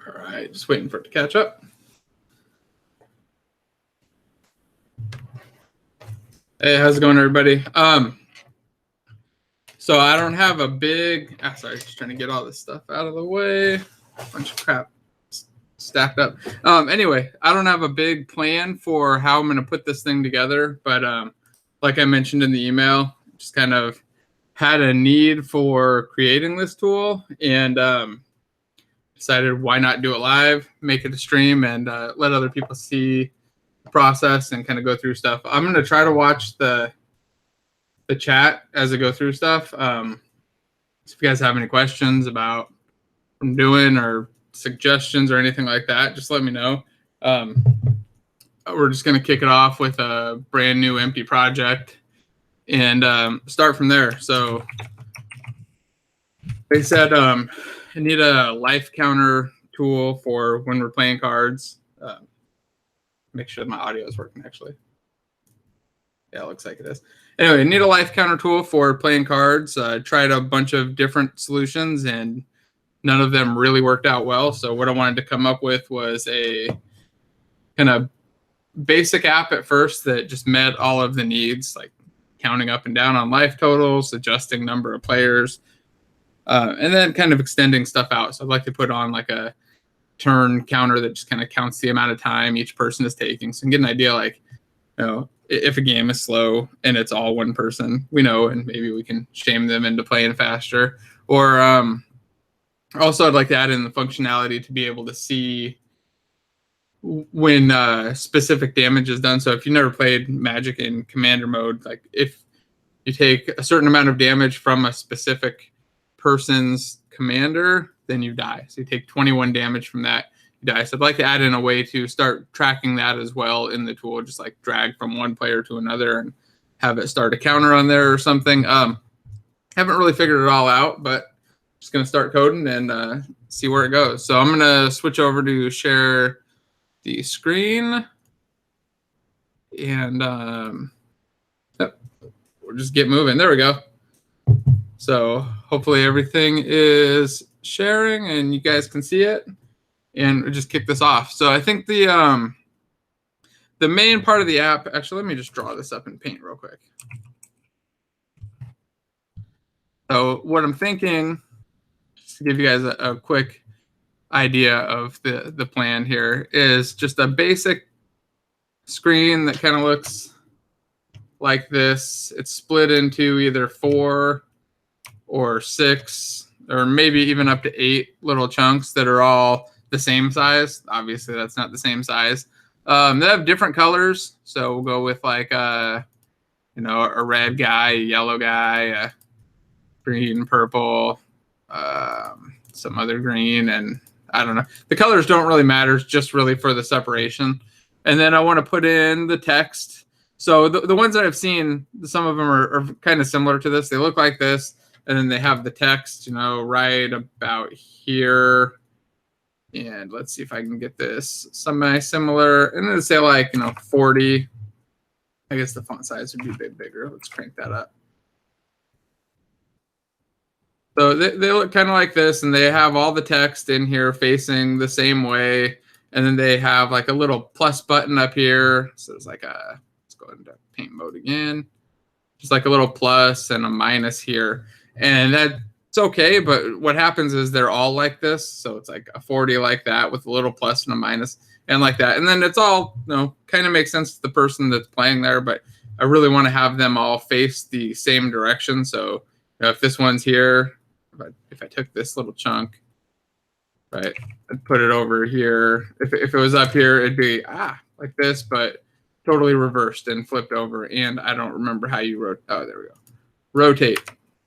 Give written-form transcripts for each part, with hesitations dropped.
All right, just waiting for it to catch up. Hey, how's it going, everybody? So I don't have a big. Sorry, just trying to get all this stuff out of the way. Bunch of crap stacked up. Anyway, I don't have a big plan for how I'm going to put this thing together, but like I mentioned in the email, just kind of had a need for creating this tool and decided why not do it live, make it a stream, and let other people see the process and kind of go through stuff. I'm going to try to watch the chat as I go through stuff. So if you guys have any questions about what I'm doing or suggestions or anything like that, just let me know. We're just going to kick it off with a brand new empty project and start from there. So they said I need a life counter tool for when we're playing cards. Make sure my audio is working, actually. Yeah, it looks like it is. Anyway, need a life counter tool for playing cards. Tried a bunch of different solutions, and none of them really worked out well. So what I wanted to come up with was a kind of basic app at first that just met all of the needs, like counting up and down on life totals, adjusting number of players, and then kind of extending stuff out. So I'd like to put on like a turn counter that just kind of counts the amount of time each person is taking. So you can get an idea, like, you know, if a game is slow and it's all one person, we know, and maybe we can shame them into playing faster. Or also, I'd like to add in the functionality to be able to see when specific damage is done. So if you never played Magic in Commander mode, like if you take a certain amount of damage from a specific person's commander, then you die. So you take 21 damage from that, you die. So I'd like to add in a way to start tracking that as well in the tool, just like drag from one player to another and have it start a counter on there or something. Haven't really figured it all out, but just going to start coding and see where it goes. So I'm going to switch over to share the screen, and we'll just get moving. There we go. So hopefully everything is sharing and you guys can see it, and we'll just kick this off. So I think the main part of the app, actually, let me just draw this up in Paint real quick. So what I'm thinking, just to give you guys a quick idea of the plan here, is just a basic screen that kind of looks like this. It's split into either 4 or 6 or maybe even up to 8 little chunks that are all the same size. Obviously, that's not the same size. They have different colors. So we'll go with like a red guy, a yellow guy, a green, purple, some other green, and I don't know. The colors don't really matter. It's just really for the separation. And then I want to put in the text. So the ones that I've seen, some of them are kind of similar to this. They look like this. And then they have the text, right about here. And let's see if I can get this semi-similar. And then say like, 40. I guess the font size would be a bit bigger. Let's crank that up. So they look kind of like this, and they have all the text in here facing the same way. And then they have like a little plus button up here. So it's like let's go into Paint mode again. Just like a little plus and a minus here. And that's okay, but what happens is they're all like this. So it's like a 40 like that with a little plus and a minus and like that. And then it's all, kind of makes sense to the person that's playing there, but I really want to have them all face the same direction. So if this one's here, if I took this little chunk, right, I'd put it over here. If it was up here, it'd be like this, but totally reversed and flipped over. And I don't remember how you wrote. Oh, there we go. Rotate.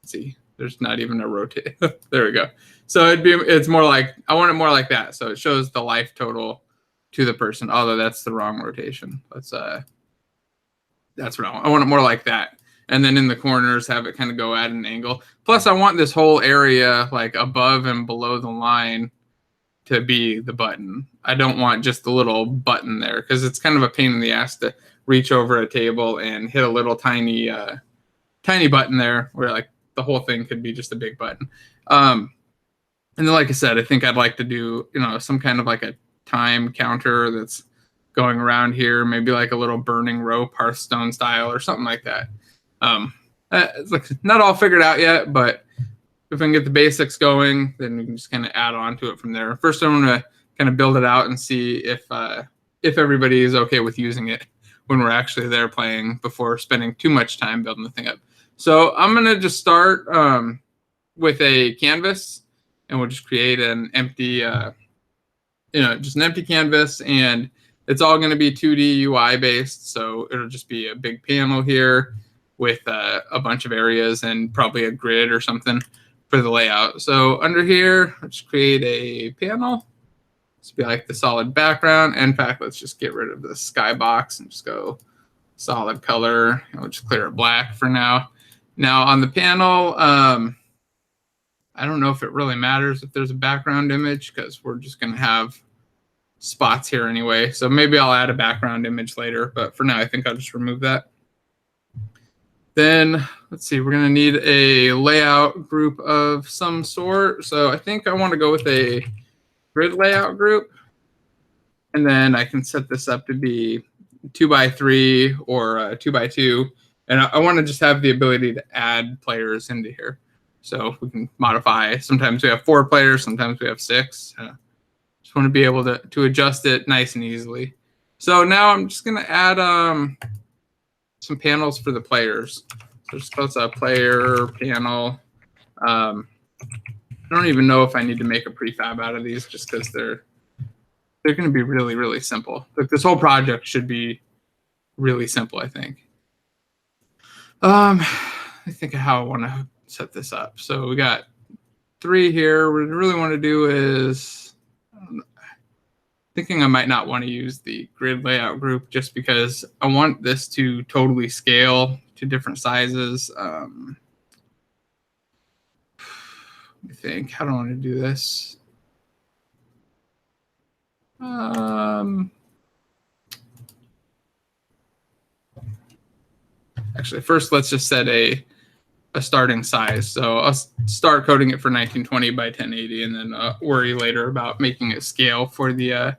Let's see, there's not even a rotate. There we go. So it's more like, I want it more like that. So it shows the life total to the person, although that's the wrong rotation. That's what I want. I want it more like that. And then in the corners, have it kind of go at an angle. Plus, I want this whole area, like above and below the line, to be the button. I don't want just the little button there, because it's kind of a pain in the ass to reach over a table and hit a little tiny button there, where like the whole thing could be just a big button. And then, like I said, I think I'd like to do, some kind of like a time counter that's going around here, maybe like a little burning rope, Hearthstone style, or something like that. It's like not all figured out yet, but if I can get the basics going, then we can just kind of add on to it from there. First, I'm going to kind of build it out and see if everybody is okay with using it when we're actually there playing before spending too much time building the thing up. So I'm going to just start with a canvas, and we'll just create an empty, just an empty canvas, and it's all going to be 2D UI based. So it'll just be a big panel here with a bunch of areas and probably a grid or something for the layout. So under here, let's create a panel. This will be like the solid background. In fact, let's just get rid of the skybox and just go solid color. We'll just clear it black for now. Now on the panel, I don't know if it really matters if there's a background image because we're just going to have spots here anyway. So maybe I'll add a background image later, but for now, I think I'll just remove that. Then let's see, we're going to need a layout group of some sort. So I think I want to go with a grid layout group. And then I can set this up to be 2x3 or 2x2. And I want to just have the ability to add players into here. So we can modify. Sometimes we have 4 players, sometimes we have 6. Just want to be able to adjust it nice and easily. So now I'm just going to add some panels for the players. So just close a player panel. I don't even know if I need to make a prefab out of these just because they're going to be really, really simple. Like this whole project should be really simple, I think. I think of how I want to set this up. So we got 3 here. What I really want to do is, thinking I might not want to use the grid layout group just because I want this to totally scale to different sizes. Let me think. How do I want to do this? Actually, first let's just set a starting size. So I'll start coding it for 1920 by 1080, and then worry later about making it scale for the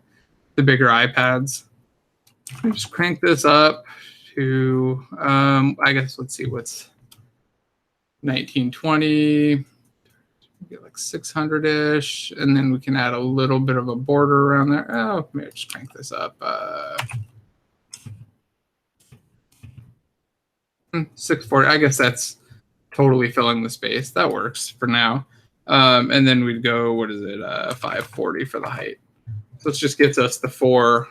bigger iPads. Just crank this up to, I guess, let's see, what's 1920, get like 600-ish, and then we can add a little bit of a border around there. Oh, maybe just crank this up. 640, I guess that's totally filling the space. That works for now. And then we'd go, what is it, 540 for the height. So it just gets us the four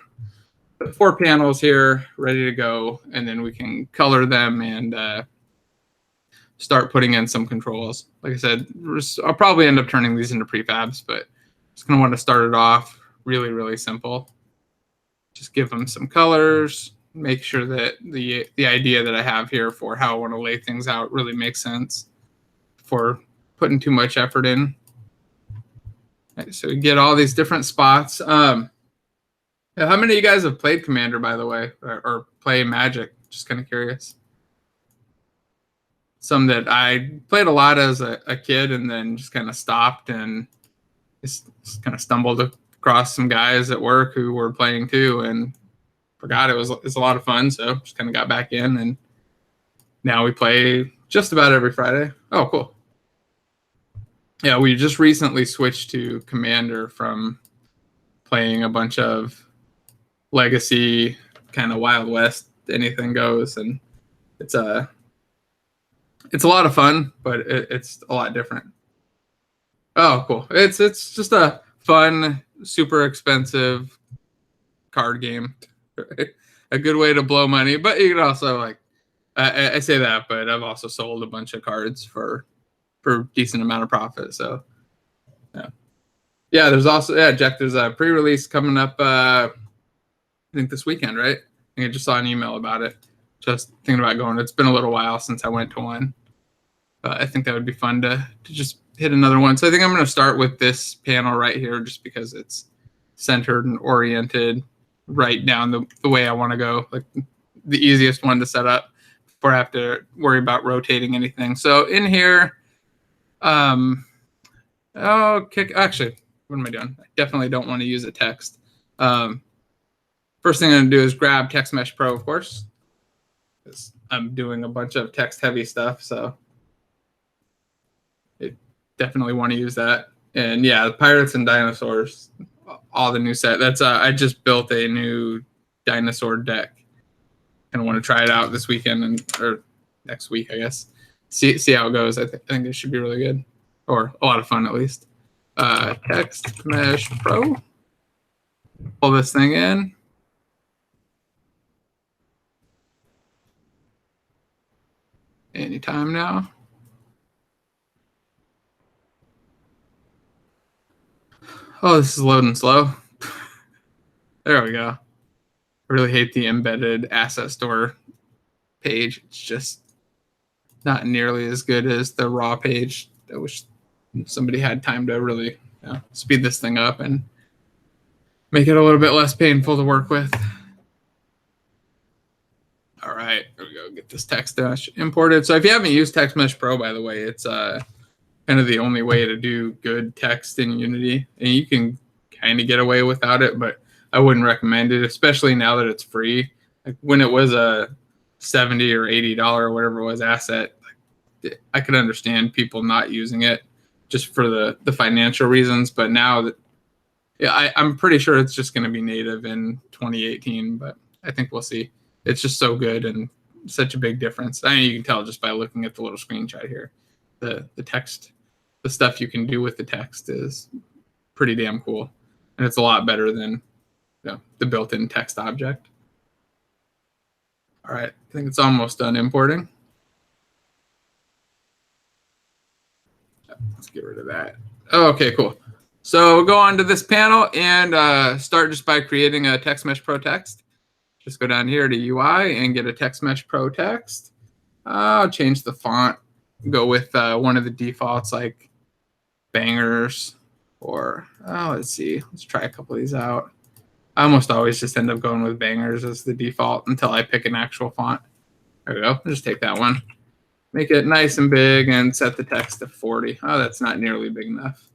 panels here ready to go, and then we can color them and start putting in some controls. Like I said, I'll probably end up turning these into prefabs, but just going to want to start it off really, really simple. Just give them some colors, make sure that the idea that I have here for how I want to lay things out really makes sense before putting too much effort in. Right, so we get all these different spots. How many of you guys have played Commander, by the way, or play Magic? Just kind of curious. Some that I played a lot as a kid and then just kind of stopped and just kind of stumbled across some guys at work who were playing too and forgot it was a lot of fun. So just kind of got back in, and now we play just about every Friday. Oh, cool. Yeah, we just recently switched to Commander from playing a bunch of Legacy, kind of Wild West, anything goes, and it's a lot of fun, but it's a lot different. Oh, cool! It's just a fun, super expensive card game. A good way to blow money, but you can also, like, I say that, but I've also sold a bunch of cards for decent amount of profit. So yeah, there's also, Jack, there's a pre-release coming up I think this weekend, right? I think I just saw an email about it. Just thinking about going. It's been a little while since I went to one. I think that would be fun to just hit another one. So I think I'm going to start with this panel right here just because it's centered and oriented right down the way I want to go, like the easiest one to set up before I have to worry about rotating anything. So in here, Oh, actually, what am I doing? I definitely don't want to use a text. First thing I'm going to do is grab Text Mesh Pro, of course, because I'm doing a bunch of text-heavy stuff, so I definitely want to use that. And yeah, the Pirates and Dinosaurs, all the new set. That's I just built a new dinosaur deck, and want to try it out this weekend or next week, I guess. See how it goes. I think it should be really good, or a lot of fun at least. Text Mesh Pro. Pull this thing in. Anytime now. Oh, this is loading slow. There we go. I really hate the embedded asset store page. It's just not nearly as good as the raw page. I wish somebody had time to really speed this thing up and make it a little bit less painful to work with. All right, there we go. Get this text mesh imported. So if you haven't used Text Mesh Pro, by the way, it's kind of the only way to do good text in Unity, and you can kind of get away without it, but I wouldn't recommend it, especially now that it's free. Like when it was a $70 or $80 or whatever it was asset, I could understand people not using it just for the financial reasons. But now that I'm pretty sure it's just going to be native in 2018, but I think we'll see. It's just so good and such a big difference. I mean, you can tell just by looking at the little screenshot here. The text, the stuff you can do with the text is pretty damn cool, and it's a lot better than the built-in text object. All right, I think it's almost done importing. Let's get rid of that. Oh, okay, cool. So go on to this panel and start just by creating a Text Mesh Pro text. Just go down here to UI and get a Text Mesh Pro text. I'll change the font. Go with one of the defaults like Bangers or let's see. Let's try a couple of these out. I almost always just end up going with Bangers as the default until I pick an actual font. There we go. I'll just take that one. Make it nice and big and set the text to 40. Oh, that's not nearly big enough.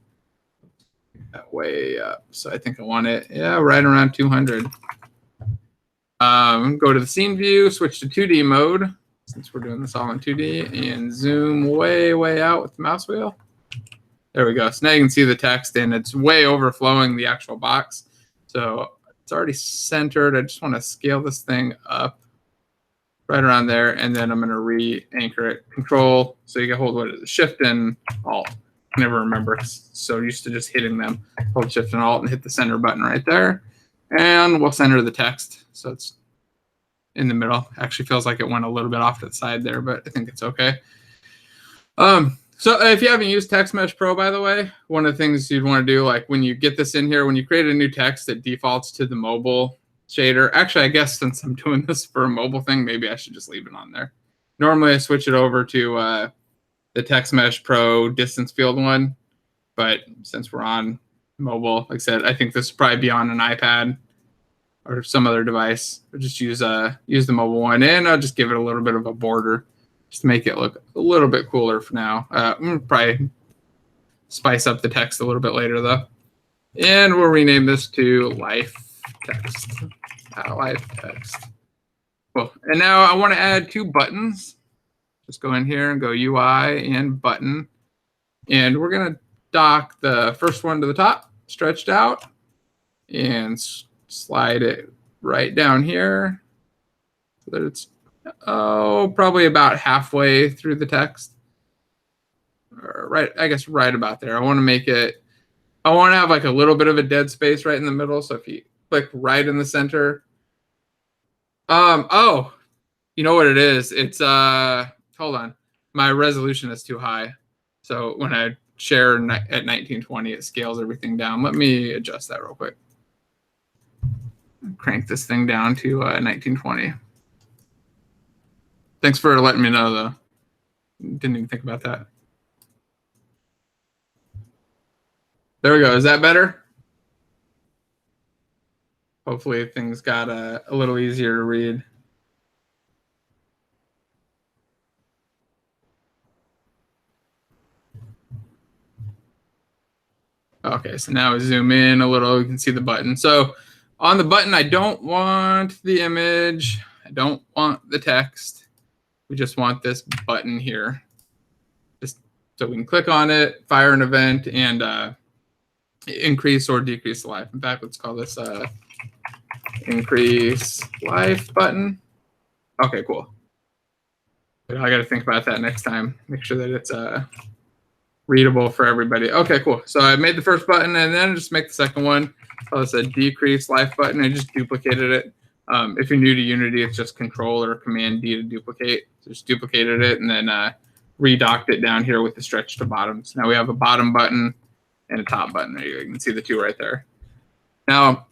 That way up. So I think I want it, right around 200. Go to the scene view, switch to 2D mode, since we're doing this all in 2D, and zoom way, way out with the mouse wheel. There we go. So now you can see the text, and it's way overflowing the actual box. So it's already centered. I just want to scale this thing up right around there, and then I'm going to re-anchor it. Control, so you can hold what is it? Shift and Alt. I never remember. So used to just hitting them. Hold Shift and Alt and hit the center button right there. And we'll center the text. So it's in the middle. Actually feels like it went a little bit off to the side there, but I think it's okay. So if you haven't used Text Mesh Pro, by the way, one of the things you'd want to do, like when you get this in here, when you create a new text, it defaults to the mobile shader. Actually, I guess since I'm doing this for a mobile thing, maybe I should just leave it on there. Normally, I switch it over to the Text Mesh Pro distance field one, but since we're on mobile, like I said, I think this will probably be on an iPad or some other device. Or just use the mobile one, and I'll just give it a little bit of a border just to make it look a little bit cooler for now. I'm gonna probably spice up the text a little bit later though. And we'll rename this to life text. Life text. Cool. And now I want to add 2 buttons. Just go in here and go UI and button. And we're going to dock the first one to the top, stretched out, and slide it right down here so that it's probably about halfway through the text. Or I guess right about there. I want to have like a little bit of a dead space right in the middle. So if you click right in the center, oh, you know what it is? It's hold on, my resolution is too high. So when I share at 1920, it scales everything down. Let me adjust that real quick. Crank this thing down to 1920. Thanks for letting me know, though. Didn't even think about that. There we go. Is that better? Hopefully things got a little easier to read. Okay, so now we zoom in a little, you can see the button. So on the button, I don't want the image. I don't want the text. We just want this button here. Just so we can click on it, fire an event, and increase or decrease the life. In fact, let's call this increase life button. Okay, cool. I got to think about that next time. Make sure that it's readable for everybody. Okay, cool. So I made the first button, and then just make the second one. Oh, it's a decrease life button. I just duplicated it. If you're new to Unity, it's just Control or Command D to duplicate. So just duplicated it and then redocked it down here with the stretch to bottom. So now we have a bottom button and a top button. There you can see the two right there. Now,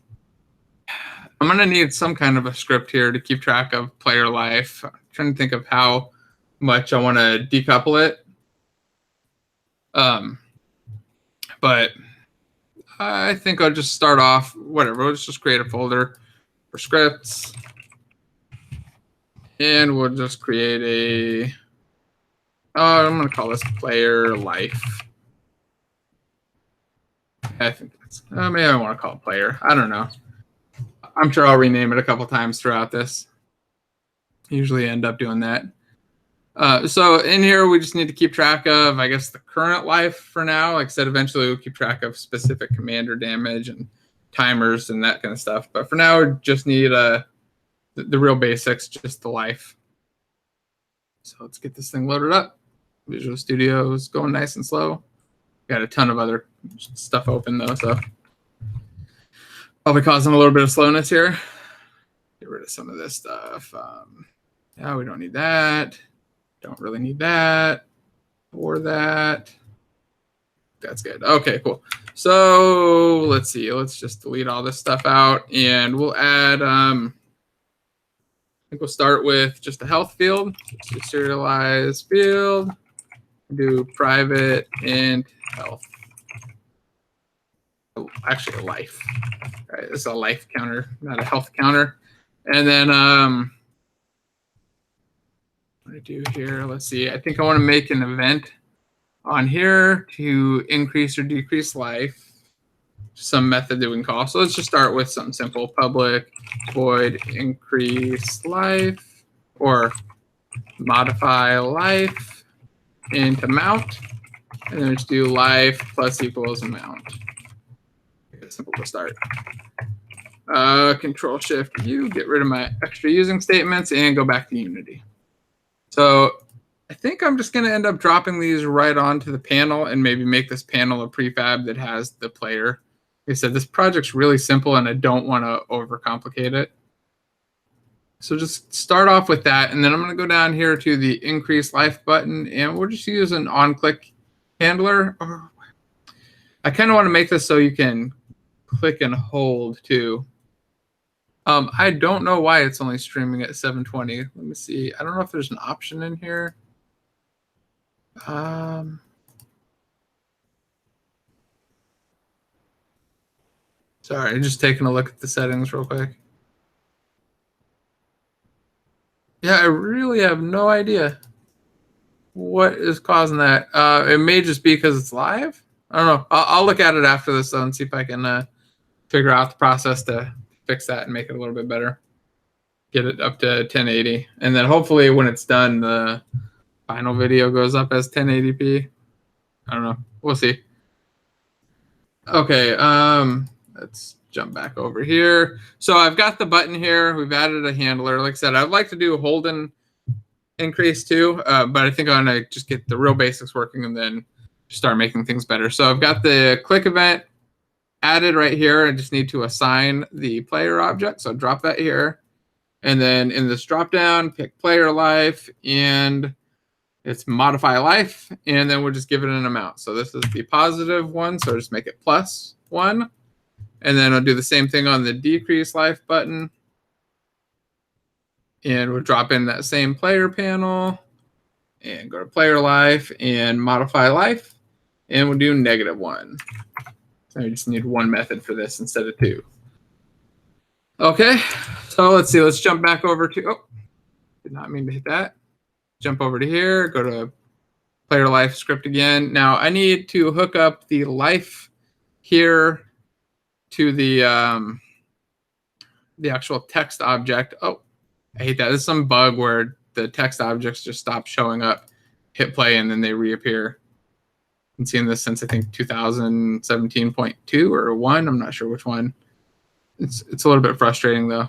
I'm going to need some kind of a script here to keep track of player life. I'm trying to think of how much I want to decouple it. But I think I'll just start off, whatever, let's just create a folder for scripts. And we'll just create I'm going to call this player life. I think that's, maybe I want to call it player. I don't know. I'm sure I'll rename it a couple times throughout this. Usually end up doing that. So in here, we just need to keep track of, I guess, the current life for now. Like I said, eventually we'll keep track of specific commander damage and timers and that kind of stuff. But for now, we just need the real basics, just the life. So let's get this thing loaded up. Visual Studio is going nice and slow. Got a ton of other stuff open, though, so probably causing a little bit of slowness here. Get rid of some of this stuff. Yeah, we don't need that. Don't really need that or that. That's good. Okay, cool. So let's see. Let's just delete all this stuff out, and we'll add. I think we'll start with just a health field. Just serialize field. Do private and health. Oh, actually, a life. All right, this is a life counter, not a health counter. And then what do I do here? Let's see. I think I want to make an event on here to increase or decrease life. Some method that we can call. So let's just start with something simple. Public void increase life or modify life into mount. And then just do life plus equals amount. It's simple to start. Control Shift U, get rid of my extra using statements and go back to Unity. So I think I'm just going to end up dropping these right onto the panel and maybe make this panel a prefab that has the player. Like I said, this project's really simple and I don't want to overcomplicate it. So just start off with that, and then I'm going to go down here to the increase life button, and we'll just use an on-click handler. I kind of want to make this so you can click and hold too. I don't know why it's only streaming at 720. Let me see. I don't know if there's an option in here. Sorry, just taking a look at the settings real quick. Yeah, I really have no idea what is causing that. It may just be because it's live. I don't know. I'll look at it after this though and see if I can figure out the process to fix that and make it a little bit better. Get it up to 1080, and then hopefully when it's done, the final video goes up as 1080p. I don't know. We'll see. Okay, let's jump back over here. So I've got the button here. We've added a handler. Like I said, I'd like to do hold and increase too, but I think I'm going to just get the real basics working and then start making things better. So I've got the click event added right here. I just need to assign the player object. So drop that here. And then in this drop down, pick player life, and it's modify life. And then we'll just give it an amount. So this is the positive one. So just make it +1. And then I'll do the same thing on the decrease life button. And we'll drop in that same player panel and go to player life and modify life. And we'll do -1. So I just need one method for this instead of two. Okay, so let's see. Let's jump back over to, oh, did not mean to hit that. Jump over to here, go to player life script again. Now I need to hook up the life here to the actual text object. Oh, I hate that. There's some bug where the text objects just stop showing up, hit play, and then they reappear. I've been seeing this since I think 2017.2 or 1. I'm not sure which one. It's a little bit frustrating though.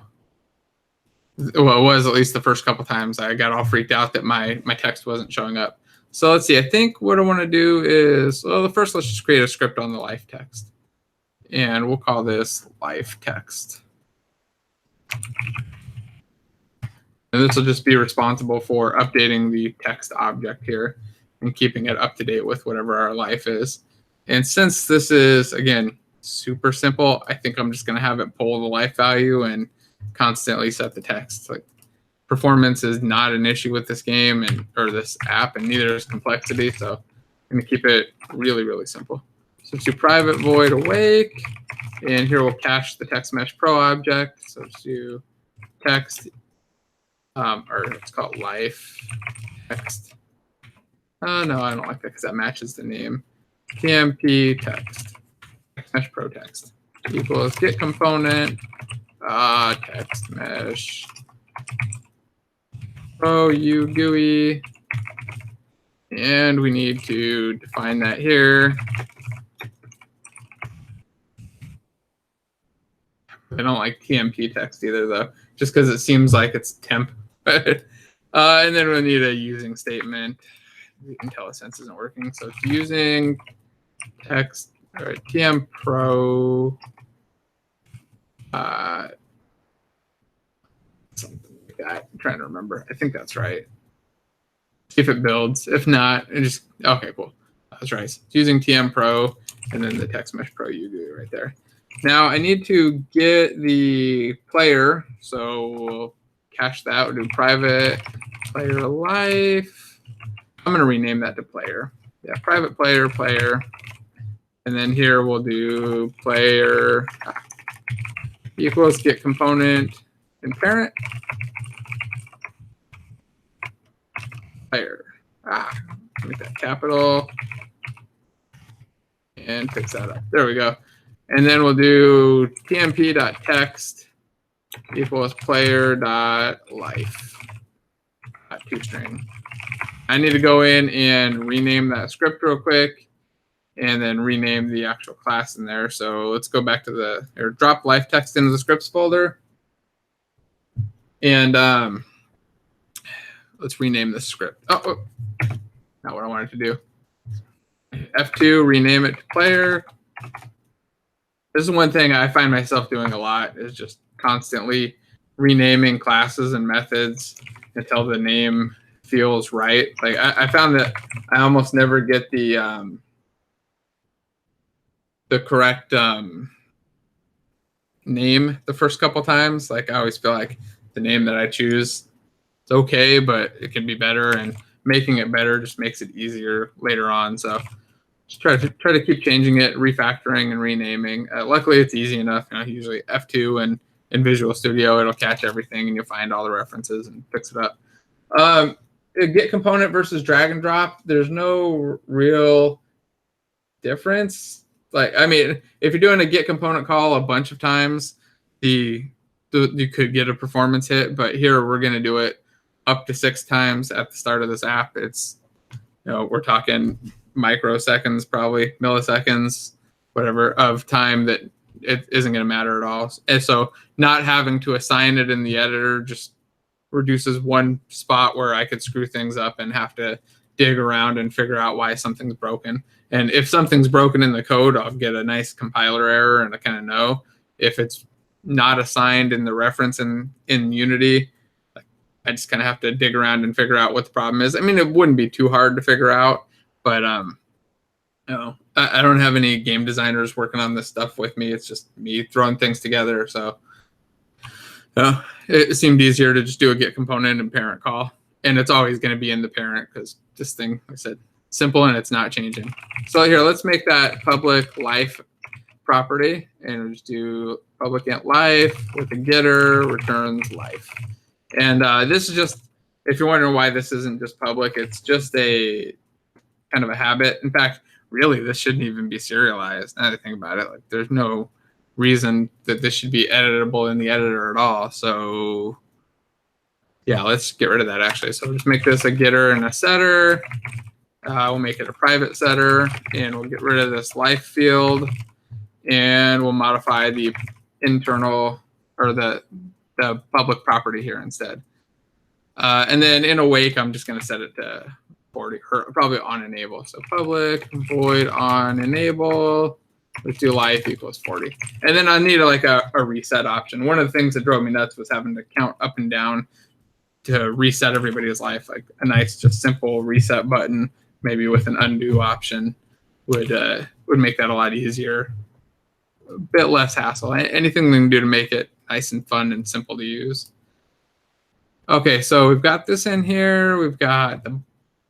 Well, it was at least the first couple times. I got all freaked out that my text wasn't showing up. So let's see. I think what I want to do is, well, first let's just create a script on the life text, and we'll call this life text. And this will just be responsible for updating the text object here and keeping it up to date with whatever our life is. And since this is, again, super simple, I think I'm just going to have it pull the life value and constantly set the text. Like, performance is not an issue with this game or this app, and neither is complexity. So I'm going to keep it really, really simple. So to private void awake, and here we'll cache the text mesh pro object. So to text, or it's called life text. Oh, no, I don't like that because that matches the name. TMP text mesh pro text equals get component text mesh pro u GUI, and we need to define that here. I don't like TMP text either though, just because it seems like it's temp. And then we need a using statement. IntelliSense isn't working, so it's using text or TM Pro something like that. I'm trying to remember. I think that's right. See if it builds. If not, it just okay, cool. That's right. It's using TM Pro and then the text mesh pro UGUI right there. Now I need to get the player, so we'll cache that. We'll do private player life. I'm going to rename that to player. Yeah, private player, player. And then here we'll do player equals get component and parent. Player. Make that capital. And fix that up. There we go. And then we'll do tmp.text equals player.life. ToString. I need to go in and rename that script real quick and then rename the actual class in there. So let's go back to or drop life text into the scripts folder. And let's rename this script. Oh, not what I wanted to do. F2, rename it to player. This is one thing I find myself doing a lot, is just constantly renaming classes and methods until the name feels right. Like I found that I almost never get the correct name the first couple times. Like I always feel like the name that I choose is okay, but it can be better, and making it better just makes it easier later on. So just try to keep changing it, refactoring and renaming. Luckily, it's easy enough. You know, usually F2 and in Visual Studio, it'll catch everything and you'll find all the references and fix it up. Get component versus drag and drop, there's no real difference. Like, I mean, if you're doing a get component call a bunch of times, you could get a performance hit. But here we're going to do it up to 6 times at the start of this app. It's, you know, we're talking microseconds, probably milliseconds, whatever, of time that it isn't going to matter at all. And so not having to assign it in the editor just reduces one spot where I could screw things up and have to dig around and figure out why something's broken. And if something's broken in the code, I'll get a nice compiler error and I kind of know. If it's not assigned in the reference in Unity, I just kind of have to dig around and figure out what the problem is. I mean, it wouldn't be too hard to figure out, but you know, I don't have any game designers working on this stuff with me. It's just me throwing things together. So it seemed easier to just do a get component and parent call. And it's always going to be in the parent because this thing, like I said, simple and it's not changing. So here, let's make that public life property, and we'll just do public int life with a getter returns life. And this is just, if you're wondering why this isn't just public, it's just a kind of a habit. In fact, really, this shouldn't even be serialized. Now that I think about it, like there's no reason that this should be editable in the editor at all. So yeah, let's get rid of that actually. So just make this a getter and a setter. We'll make it a private setter, and we'll get rid of this life field, and we'll modify the internal or the public property here instead. And then in awake, I'm just going to set it to 40, or probably on enable. So public void on enable. Let's do life equals 40. And then I need like a reset option. One of the things that drove me nuts was having to count up and down to reset everybody's life. Like a nice, just simple reset button, maybe with an undo option, would make that a lot easier. A bit less hassle. Anything we can do to make it nice and fun and simple to use. Okay, so we've got this in here. We've got the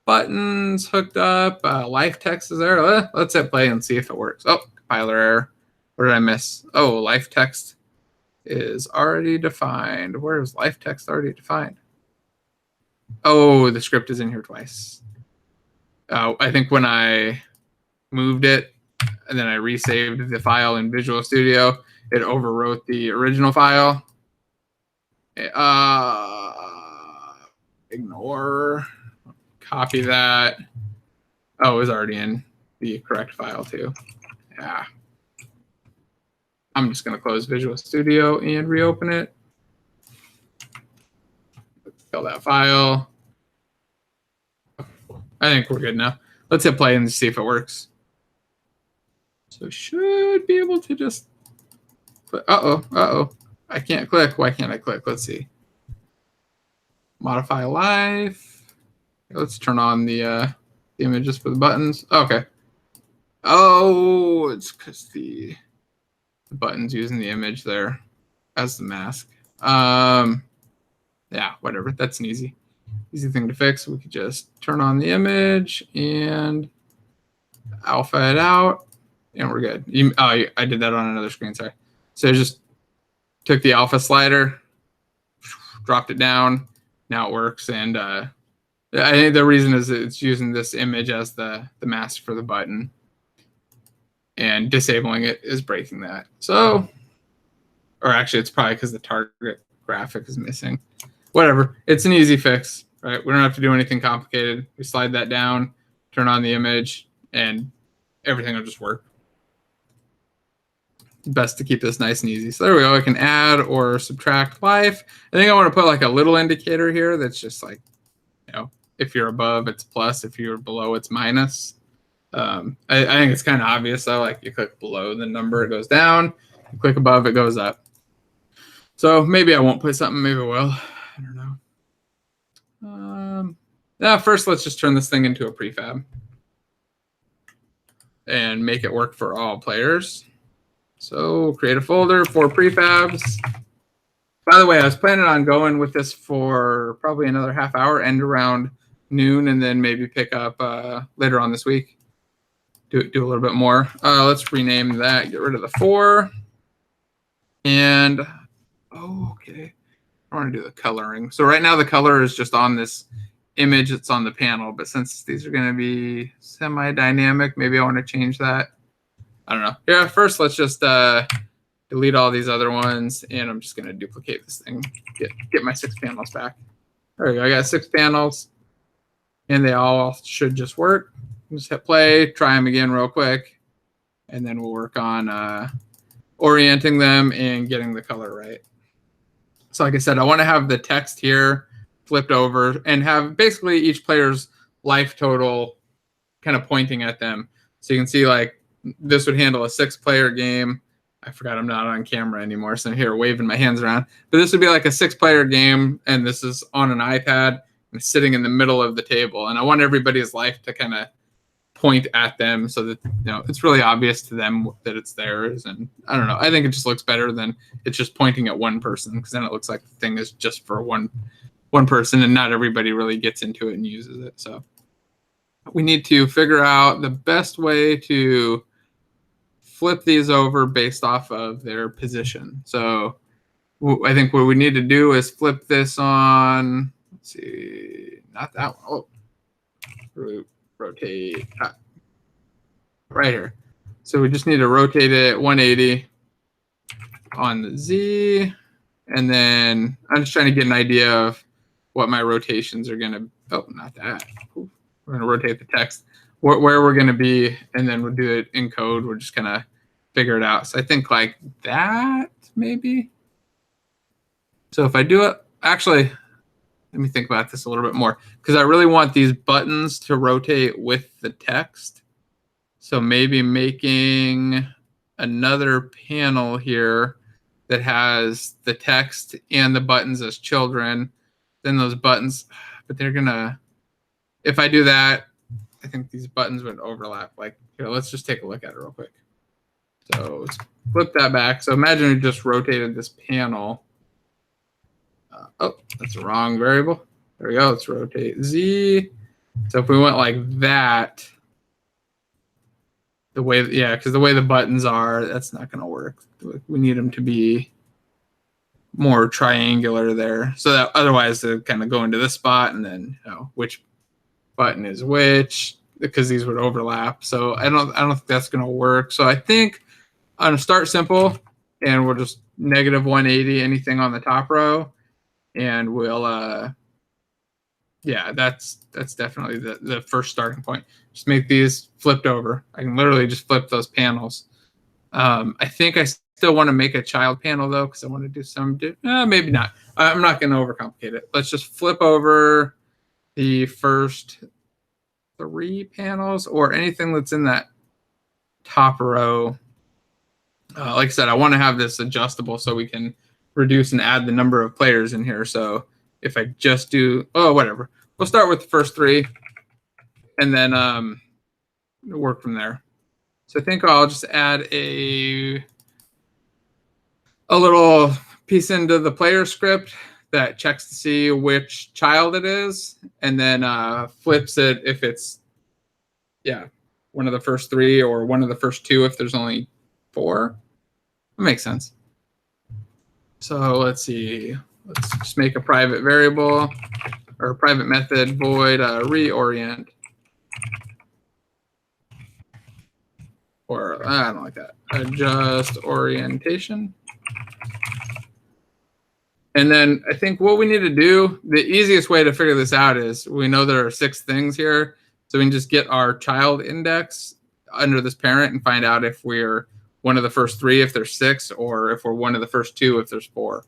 buttons hooked up. Life text is there. Let's hit play and see if it works. Oh, compiler error. What did I miss? Oh, life text is already defined. Where is life text already defined? Oh, the script is in here twice. I think when I moved it and then I resaved the file in Visual Studio, it overwrote the original file. Ignore. Copy that. Oh, it was already in the correct file too. Yeah. I'm just going to close Visual Studio and reopen it. Kill that file. I think we're good now. Let's hit play and see if it works. So should be able to just. Uh-oh. I can't click. Why can't I click? Let's see. Modify life. Let's turn on the images for the buttons. Okay. Oh, it's because the button's using the image there as the mask. Yeah, whatever. That's an easy thing to fix. We could just turn on the image and alpha it out, and we're good. I did that on another screen. Sorry. So just took the alpha slider, dropped it down. Now it works, and I think the reason is it's using this image as the mask for the button, and disabling it is breaking that. So, or actually, it's probably because the target graphic is missing. Whatever. It's an easy fix, right? We don't have to do anything complicated. We slide that down, turn on the image, and everything will just work. Best to keep this nice and easy. So there we go. I can add or subtract life. I think I want to put like a little indicator here that's just like, if you're above, it's plus. If you're below, it's minus. I think it's kind of obvious though. Like you click below the number, it goes down. You click above, it goes up. So maybe I won't put something. Maybe I will. I don't know. Now first, let's just turn this thing into a prefab and make it work for all players. So create a folder for prefabs. By the way, I was planning on going with this for probably another half hour, end around noon, and then maybe pick up later on this week. Do a little bit more. Let's rename that. Get rid of the 4. And okay, I want to do the coloring. So right now the color is just on this image that's on the panel, but since these are going to be semi-dynamic, maybe I want to change that. I don't know. Yeah, first let's just delete all these other ones, and I'm just going to duplicate this thing. Get my 6 panels back. There we go. I got 6 panels, and they all should just work. Just hit play, try them again real quick, and then we'll work on orienting them and getting the color right. So like I said, I want to have the text here flipped over and have basically each player's life total kind of pointing at them. So you can see like this would handle a 6-player game. I forgot I'm not on camera anymore, so I'm here waving my hands around. But this would be like a 6-player game, and this is on an iPad and sitting in the middle of the table. And I want everybody's life to kind of point at them so that it's really obvious to them that it's theirs. And I don't know. I think it just looks better than it's just pointing at one person, because then it looks like the thing is just for one person, and not everybody really gets into it and uses it. So we need to figure out the best way to flip these over based off of their position. So I think what we need to do is flip this on, let's see, not that one. Oh, rotate right here. So we just need to rotate it 180 on the Z. And then I'm just trying to get an idea of what my rotations are going to, oh, not that. Ooh, we're going to rotate the text, where we're going to be, and then we'll do it in code. We're just going to figure it out. So I think like that, maybe. So if I do it, actually, let me think about this a little bit more, because I really want these buttons to rotate with the text. So maybe making another panel here that has the text and the buttons as children. Then those buttons, but they're gonna, if I do that, I think these buttons would overlap. Like here, let's just take a look at it real quick. So let's flip that back. So imagine we just rotated this panel. Oh, that's the wrong variable. There we go. Let's rotate Z. So if we went like that, the way, yeah, because the way the buttons are, that's not going to work. We need them to be more triangular there. So that otherwise they kind of go into this spot, and then which button is which, because these would overlap. So I don't think that's going to work. So I think I'm going to start simple, and we'll just negative 180 anything on the top row. And we'll, yeah, that's definitely the first starting point. Just make these flipped over. I can literally just flip those panels. I think I still want to make a child panel, though, because I want to do some, maybe not. I'm not going to overcomplicate it. Let's just flip over the first 3 panels or anything that's in that top row. Like I said, I want to have this adjustable so we can reduce and add the number of players in here. So if I just do, whatever, we'll start with the first 3 and then work from there. So I think I'll just add a little piece into the player script that checks to see which child it is, and then flips it if it's, one of the first 3 or one of the first 2 if there's only 4. That makes sense. So let's see. Let's just make a private variable or a private method void reorient. Or I don't like that. Adjust orientation. And then I think what we need to do, the easiest way to figure this out is we know there are 6 things here. So we can just get our child index under this parent and find out if we're one of the first 3 if there's 6, or if we're one of the first 2 if there's 4.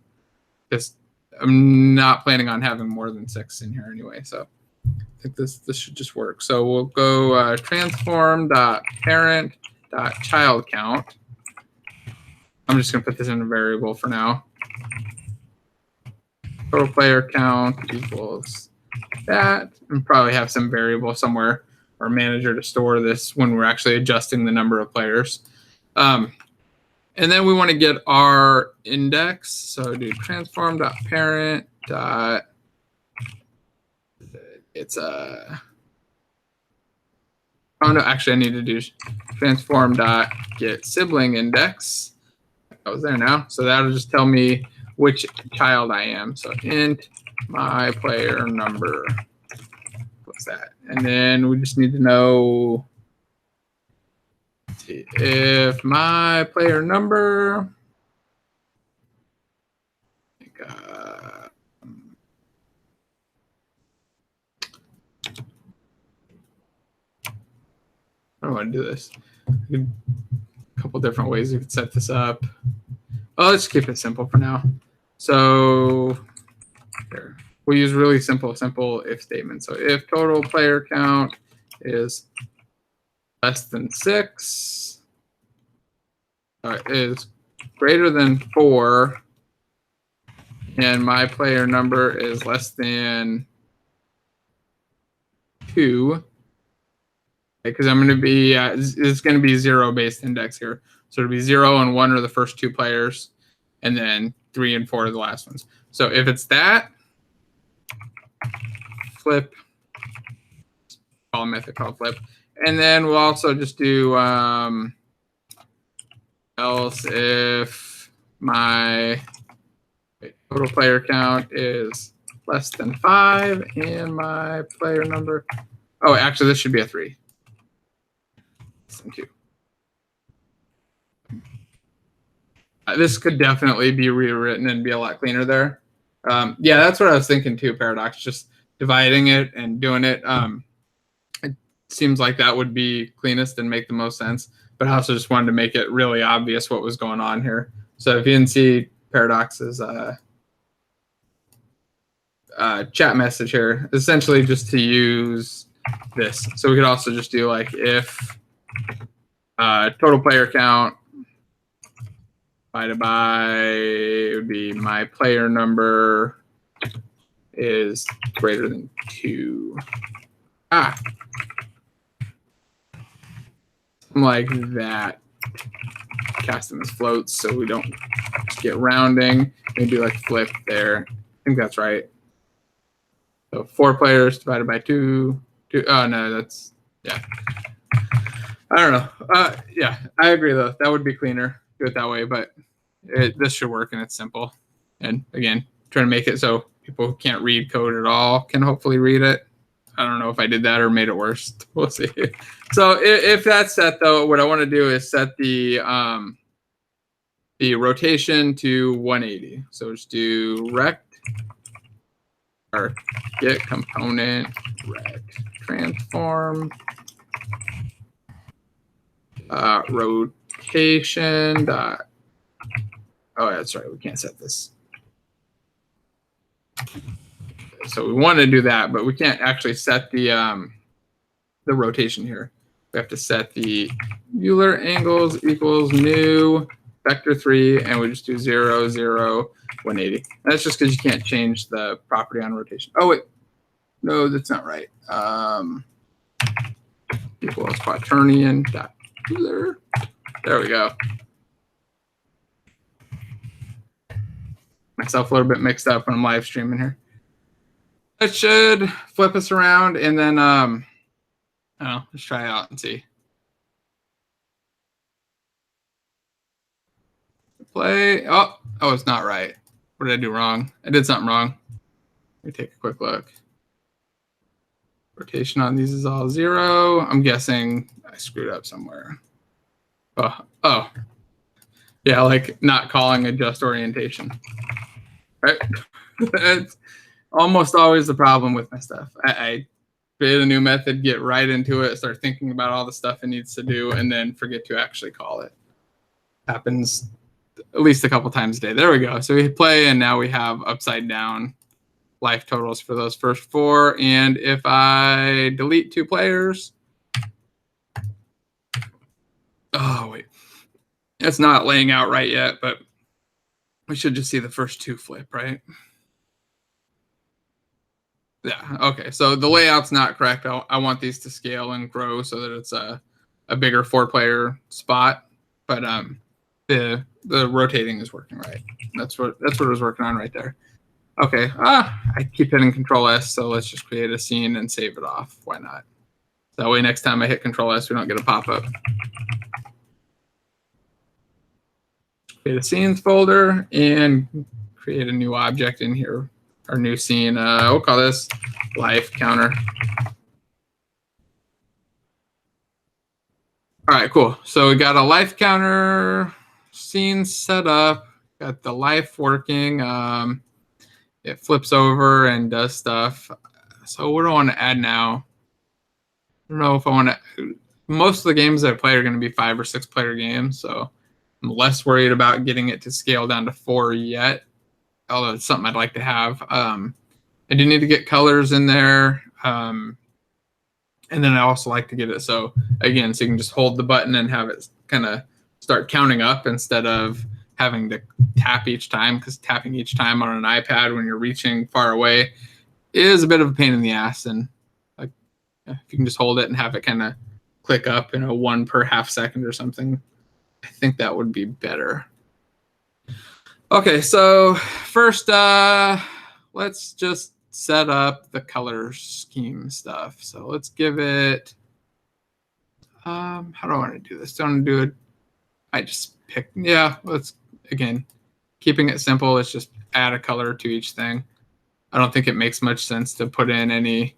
Because I'm not planning on having more than 6 in here anyway. So I think this should just work. So we'll go transform.parent.child count. I'm just going to put this in a variable for now. Total player count equals that, and probably have some variable somewhere or manager to store this when we're actually adjusting the number of players. And then we want to get our index. So do transform.parent. It's a. Oh no, actually I need to do transform.get sibling index. That was there now. So that'll just tell me which child I am. So int my player number. What's that? And then we just need to know if my player number, I don't want to do this. A couple different ways you could set this up. Oh, let's keep it simple for now. So here, we'll use really simple if statement. So if total player count is less than 6, is greater than 4, and my player number is less than 2, because I'm going to be, it's going to be 0-based index here. So it'll be 0 and 1 are the first 2 players, and then 3 and 4 are the last ones. So if it's that, flip, call a method called flip. And then we'll also just do else if my total player count is less than 5 and my player number Oh, actually, this should be a 3. Two. This could definitely be rewritten and be a lot cleaner there. Yeah, that's what I was thinking too, Paradox. Just dividing it and doing it. It seems like that would be cleanest and make the most sense. But I also just wanted to make it really obvious what was going on here. So if you didn't see Paradox's chat message here, essentially just to use this. So we could also just do like if total player count divided by, it would be my player number is greater than 2. Something like that. Cast them as floats so we don't get rounding. Maybe do like flip there. I think that's right. So 4 players divided by 2. Oh no, that's, yeah. I don't know. Yeah, I agree though. That would be cleaner. Do it that way, but this should work and it's simple. And again, trying to make it so people who can't read code at all can hopefully read it. I don't know if I did that or made it worse. We'll see. So if that's set though, what I want to do is set the rotation to 180. So just do rect or get component rect transform rotation dot. Oh, that's right. We can't set this. So we want to do that, but we can't actually set the rotation here. We have to set the Euler angles equals new vector 3, and we just do 0, 0, 180. That's just because you can't change the property on rotation. Oh wait, no, that's not right. Equals quaternion dot Euler. There we go. Myself a little bit mixed up when I'm live streaming here. That should flip us around, and then I don't know, let's try it out and see. Play. Oh, it's not right. What did I do wrong? I did something wrong. Let me take a quick look. Rotation on these is all 0. I'm guessing I screwed up somewhere. Oh. Yeah, like not calling adjust orientation. Right? It's almost always the problem with my stuff. I create a new method, get right into it, start thinking about all the stuff it needs to do, and then forget to actually call it. Happens at least a couple times a day. There we go. So we play, and now we have upside down life totals for those first 4. And if I delete 2 players, oh wait, it's not laying out right yet, but we should just see the first 2 flip, right? Yeah, okay. So the layout's not correct. I want these to scale and grow so that it's a bigger 4-player spot. But the rotating is working right. That's what it was working on right there. Okay. I keep hitting Control S, so let's just create a scene and save it off. Why not? That way next time I hit Control S, we don't get a pop-up. Create a scenes folder and create a new object in here. Our new scene. We'll call this life counter. All right, cool. So we got a life counter scene set up. Got the life working. It flips over and does stuff. So what do I want to add now? I don't know if I want to. Most of the games that I play are going to be 5 or 6 player games, so I'm less worried about getting it to scale down to 4 yet. Although it's something I'd like to have. I do need to get colors in there. And then I also like to get it so, again, so you can just hold the button and have it kind of start counting up instead of having to tap each time, because tapping each time on an iPad when you're reaching far away is a bit of a pain in the ass. And like, if you can just hold it and have it kind of click up in a 1 per half second or something, I think that would be better. Okay, so first, let's just set up the color scheme stuff. So let's give it, how do I want to do this? Do I want to do it? I just pick, yeah, let's, again, keeping it simple, let's just add a color to each thing. I don't think it makes much sense to put in any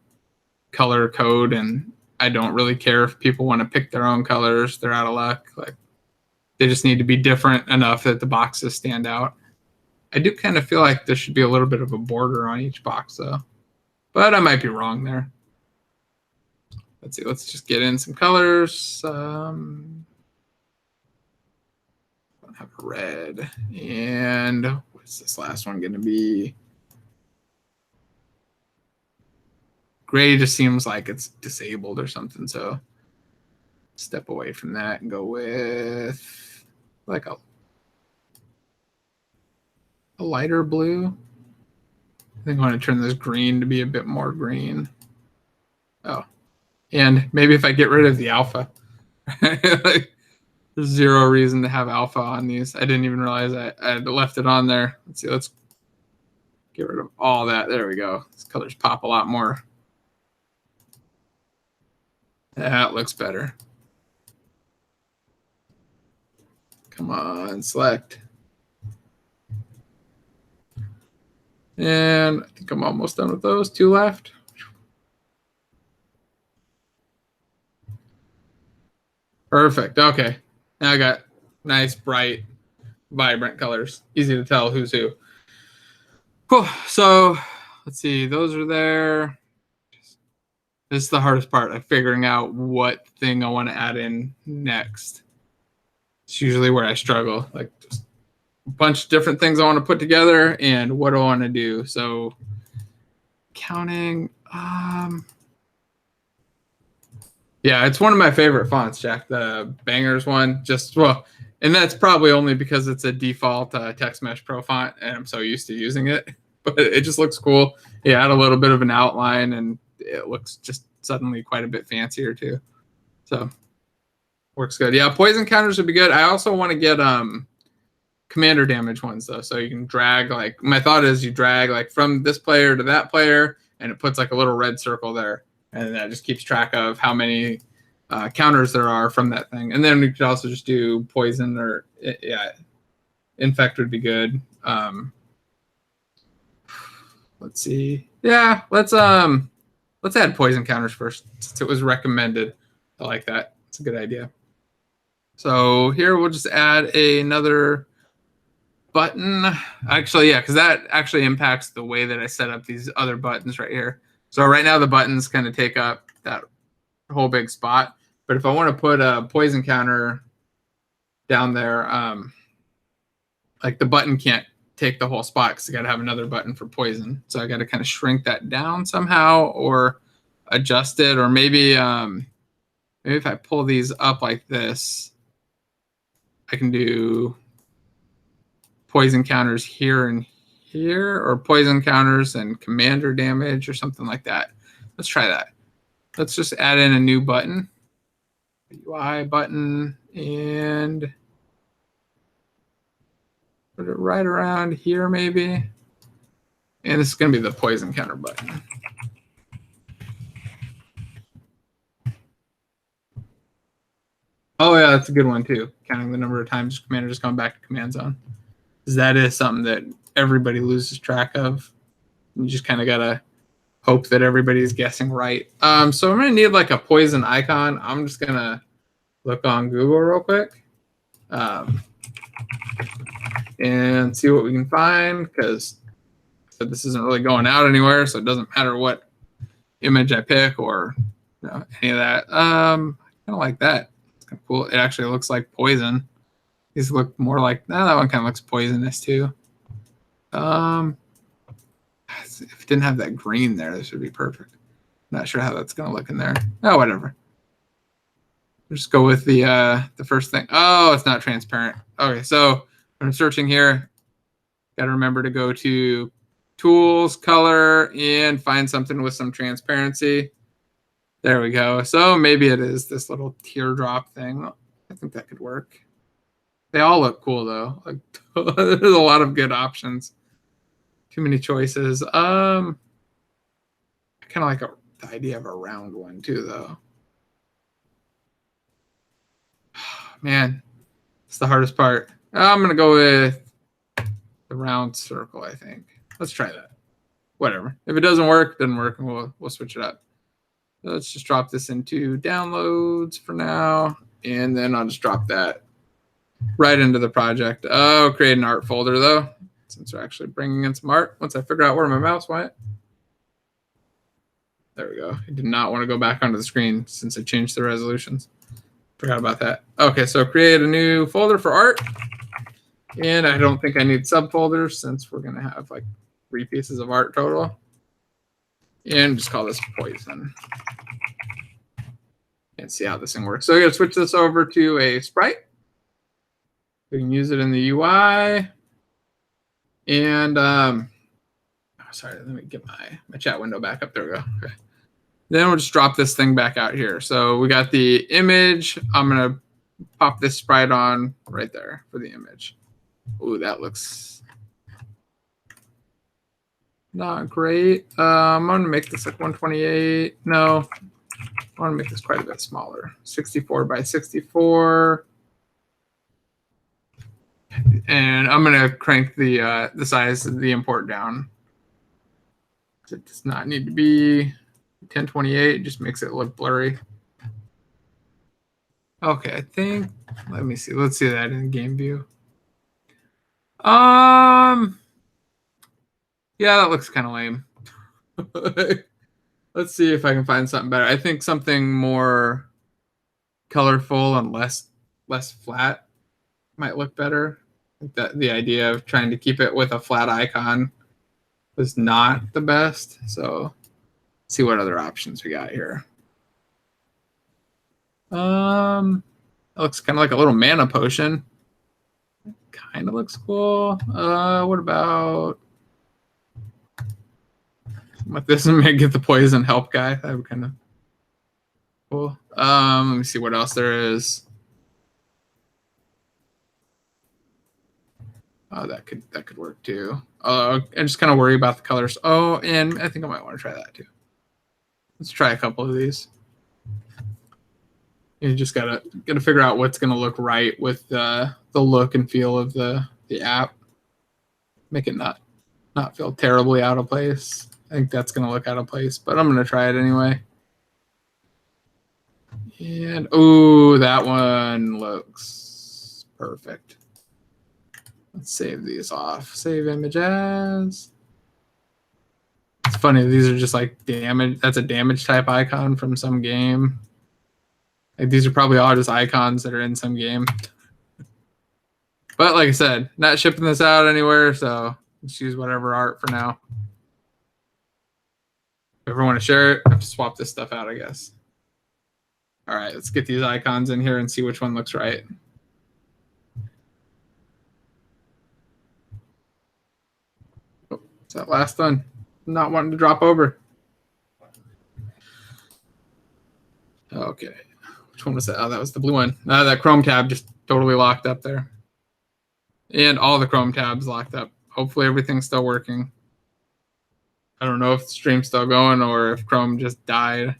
color code, and I don't really care if people want to pick their own colors. They're out of luck. Like, they just need to be different enough that the boxes stand out. I do kind of feel like there should be a little bit of a border on each box, though. But I might be wrong there. Let's see. Let's just get in some colors. I have a red. And what's this last one going to be? Gray just seems like it's disabled or something. So step away from that and go with like a lighter blue. I think I want to turn this green to be a bit more green. Oh, and maybe if I get rid of the alpha. Like, there's zero reason to have alpha on these. I didn't even realize I had left it on there. Let's see. Let's get rid of all that. There we go. These colors pop a lot more. That looks better. Come on, select. And I think I'm almost done with those. 2 left. Perfect. Okay. Now I got nice, bright, vibrant colors. Easy to tell who's who. Cool. So let's see. Those are there. This is the hardest part of figuring out what thing I want to add in next. It's usually where I struggle. Like, just a bunch of different things I want to put together, and what do I want to do? So counting. Yeah, it's one of my favorite fonts, Jack, the Bangers one. And that's probably only because it's a default Text Mesh Pro font, and I'm so used to using it. But it just looks cool. You add a little bit of an outline, and it looks just suddenly quite a bit fancier too. So works good. Yeah, poison counters would be good. I also want to get commander damage ones though, so you can drag. Like, my thought is you drag like from this player to that player, and it puts like a little red circle there, and that just keeps track of how many counters there are from that thing. And then we could also just do poison, or yeah, infect would be good. Let's see. Yeah, let's add poison counters first, since it was recommended. I like that. It's a good idea. So here we'll just add another button. Actually, yeah, because that actually impacts the way that I set up these other buttons right here. So right now the buttons kind of take up that whole big spot. But if I want to put a poison counter down there, like, the button can't take the whole spot because I got to have another button for poison. So I got to kind of shrink that down somehow, or adjust it, or maybe maybe if I pull these up like this, I can do poison counters here and here, or poison counters and commander damage, or something like that. Let's try that. Let's just add in a new button, UI button, and put it right around here maybe. And this is going to be the poison counter button. Oh yeah, that's a good one too. Counting the number of times commander just going back to command zone. Because that is something that everybody loses track of. You just kind of got to hope that everybody's guessing right. So I'm going to need like a poison icon. I'm just going to look on Google real quick. And see what we can find, because this isn't really going out anywhere, so it doesn't matter what image I pick or any of that. I kind of like that. It's kind of cool. It actually looks like poison. These look more like, that one kind of looks poisonous too. If it didn't have that green there, this would be perfect. Not sure how that's going to look in there. Oh, whatever. We'll just go with the first thing. Oh, it's not transparent. Okay, so when I'm searching here, got to remember to go to Tools, Color, and find something with some transparency. There we go. So maybe it is this little teardrop thing. I think that could work. They all look cool though. Like, there's a lot of good options. Too many choices. I kind of like the idea of a round one too, though. Man, it's the hardest part. I'm gonna go with the round circle, I think. Let's try that. Whatever. If it doesn't work, then we'll switch it up. Let's just drop this into downloads for now. And then I'll just drop that right into the project. Oh, create an art folder though, since we're actually bringing in some art. Once I figure out where my mouse went. There we go. I did not want to go back onto the screen since I changed the resolutions. Forgot about that. Okay, so create a new folder for art. And I don't think I need subfolders since we're going to have like 3 pieces of art total. And just call this poison. And see how this thing works. So we're going to switch this over to a sprite. We can use it in the UI. And sorry, let me get my chat window back up. There we go. Okay. Then we'll just drop this thing back out here. So we got the image. I'm going to pop this sprite on right there for the image. Ooh, that looks not great. I'm going to make this like 128. No, I want to make this quite a bit smaller. 64 by 64. And I'm going to crank the size of the import down. It does not need to be 1028. It just makes it look blurry. Okay, I think, let me see. Let's see that in game view. Yeah, that looks kind of lame. Let's see if I can find something better. I think something more colorful and less flat might look better. I think that the idea of trying to keep it with a flat icon was not the best. So let's see what other options we got here. It looks kind of like a little mana potion. Kind of looks cool. What about with this? I'm gonna get the poison help guy. That would kind of cool. Let me see what else there is. Oh, that could work too. I just kind of worry about the colors. Oh, and I think I might want to try that too. Let's try a couple of these. You just gotta figure out what's gonna look right with the look and feel of the app. Make it not feel terribly out of place. I think that's gonna look out of place, but I'm gonna try it anyway. And oh, that one looks perfect. Let's save these off. Save image as. It's funny, these are just like damage. That's a damage type icon from some game. Like these are probably all just icons that are in some game. But like I said, not shipping this out anywhere, so let's use whatever art for now. If ever want to share it, I have to swap this stuff out, I guess. All right, let's get these icons in here and see which one looks right. Oh, it's that last one. Not wanting to drop over. Okay. Which one was that? Oh, that was the blue one. That Chrome tab just totally locked up there. And all the Chrome tabs locked up. Hopefully everything's still working. I don't know if the stream's still going or if Chrome just died.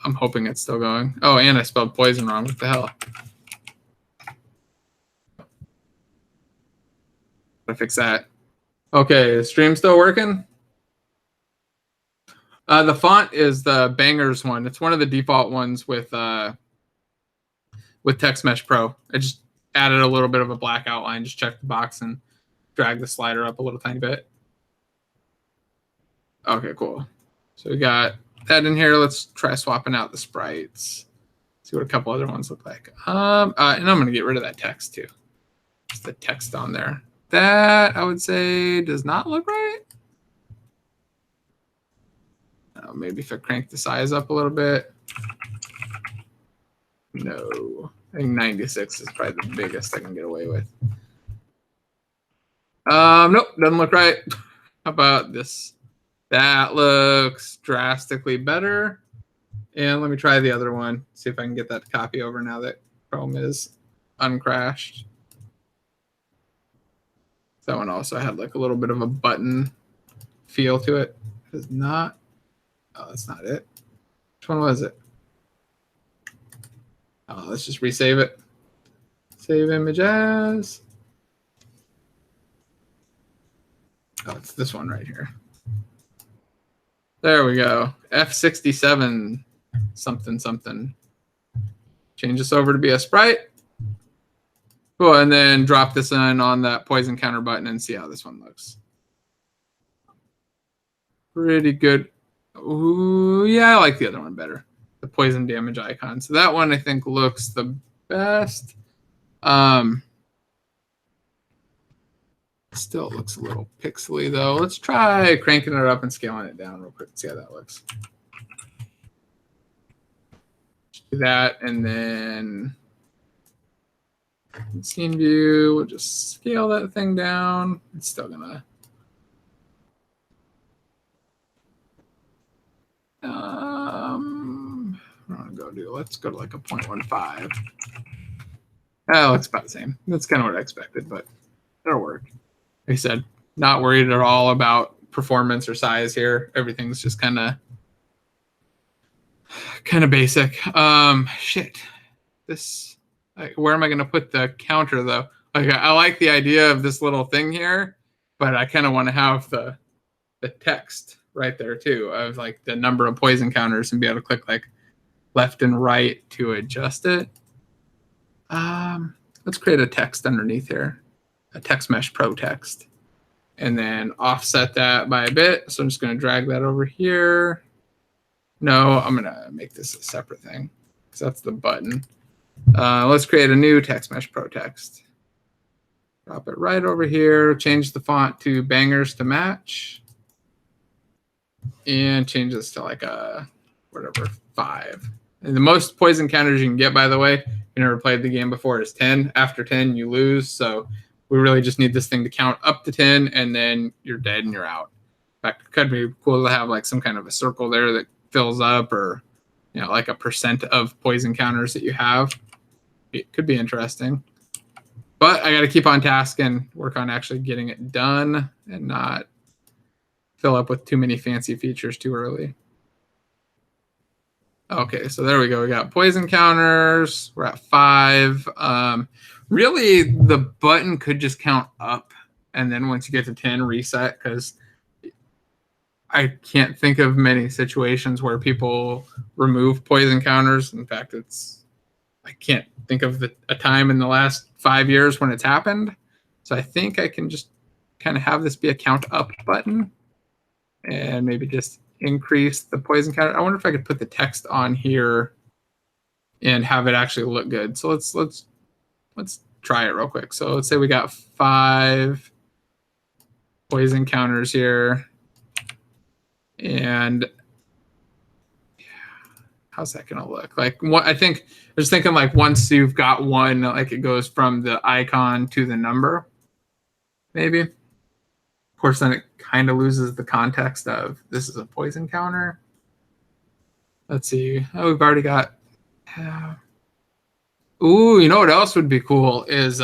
I'm hoping it's still going. Oh, and I spelled poison wrong. What the hell? Gotta fix that. Okay, is stream still working? The font is the Bangers one. It's one of the default ones with Text Mesh Pro. I just added a little bit of a black outline. Just check the box and drag the slider up a little tiny bit. Okay, cool. So we got that in here. Let's try swapping out the sprites. See what a couple other ones look like. And I'm going to get rid of that text too. Just the text on there. That I would say does not look right. Maybe if I crank the size up a little bit. No, I think 96 is probably the biggest I can get away with. Nope, doesn't look right. How about this? That looks drastically better. And let me try the other one. See if I can get that to copy over now that Chrome is uncrashed. That one also had like a little bit of a button feel to it. It is not. Oh, that's not it. Which one was it? Oh, let's just resave it. Save image as. Oh, it's this one right here. There we go. F67 something something. Change this over to be a sprite. Cool, and then drop this in on that poison counter button and see how this one looks. Pretty good. Ooh, yeah, I like the other one better. The poison damage icon. So that one I think looks the best. Still looks a little pixely though. Let's try cranking it up and scaling it down real quick. See how that looks. Do that, and then scene view. We'll just scale that thing down. It's still gonna. What do I go do? Let's go to like a 0.15. That looks about the same. That's kind of what I expected, but it'll work. Like I said, not worried at all about performance or size here. Everything's just kind of basic. Shit. This, like, where am I going to put the counter though? Like, I like the idea of this little thing here, but I kind of want to have the text right there too of like the number of poison counters and be able to click like left and right to adjust it. Let's create a text underneath here, a text mesh pro text, and then offset that by a bit. So I'm just going to drag that over here. No, I'm going to make this a separate thing because that's the button. Let's create a new text mesh pro text. Drop it right over here. Change the font to bangers to match. And change this to like a, whatever, 5. And the most poison counters you can get, by the way, if you never played the game before, is 10. After 10, you lose. So we really just need this thing to count up to 10, and then you're dead and you're out. In fact, it could be cool to have like some kind of a circle there that fills up, or like a % of poison counters that you have. It could be interesting. But I got to keep on task and work on actually getting it done and not fill up with too many fancy features too early. Okay, so there we go. We got poison counters. We're at 5. Really, the button could just count up, and then once you get to 10, reset, because I can't think of many situations where people remove poison counters. In fact, I can't think of a time in the last 5 years when it's happened. So I think I can just kind of have this be a count up button and maybe just increase the poison counter. I wonder if I could put the text on here and have it actually look good. So let's try it real quick. So let's say we got 5 poison counters here. And how's that gonna look? Like, what I think I was thinking, like, once you've got one, like, it goes from the icon to the number, maybe. Of course, then it kind of loses the context of this is a poison counter. Let's see. Oh, we've already got. Ooh, you know what else would be cool is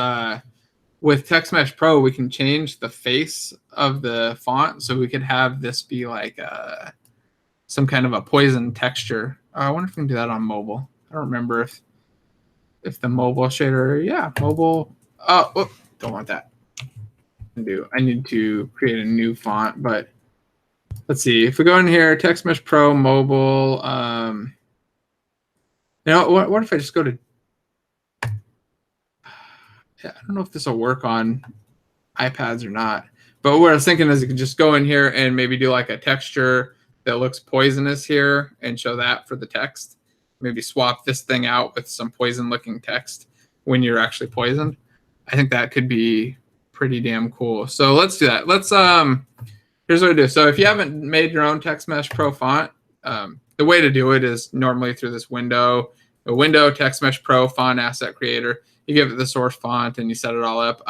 with Text Mesh Pro, we can change the face of the font, so we could have this be like some kind of a poison texture. I wonder if we can do that on mobile. I don't remember if the mobile shader. Yeah, mobile. Oh, don't want that. I need to create a new font, but let's see. If we go in here, Text Mesh Pro mobile. What if I just go to? I don't know if this will work on iPads or not. But what I was thinking is you could just go in here and maybe do like a texture that looks poisonous here and show that for the text. Maybe swap this thing out with some poison-looking text when you're actually poisoned. I think that could be pretty damn cool. So let's do that. Here's what I do. So if you haven't made your own Text Mesh Pro font, the way to do it is normally through this window, Text Mesh Pro font asset creator. You give it the source font and you set it all up.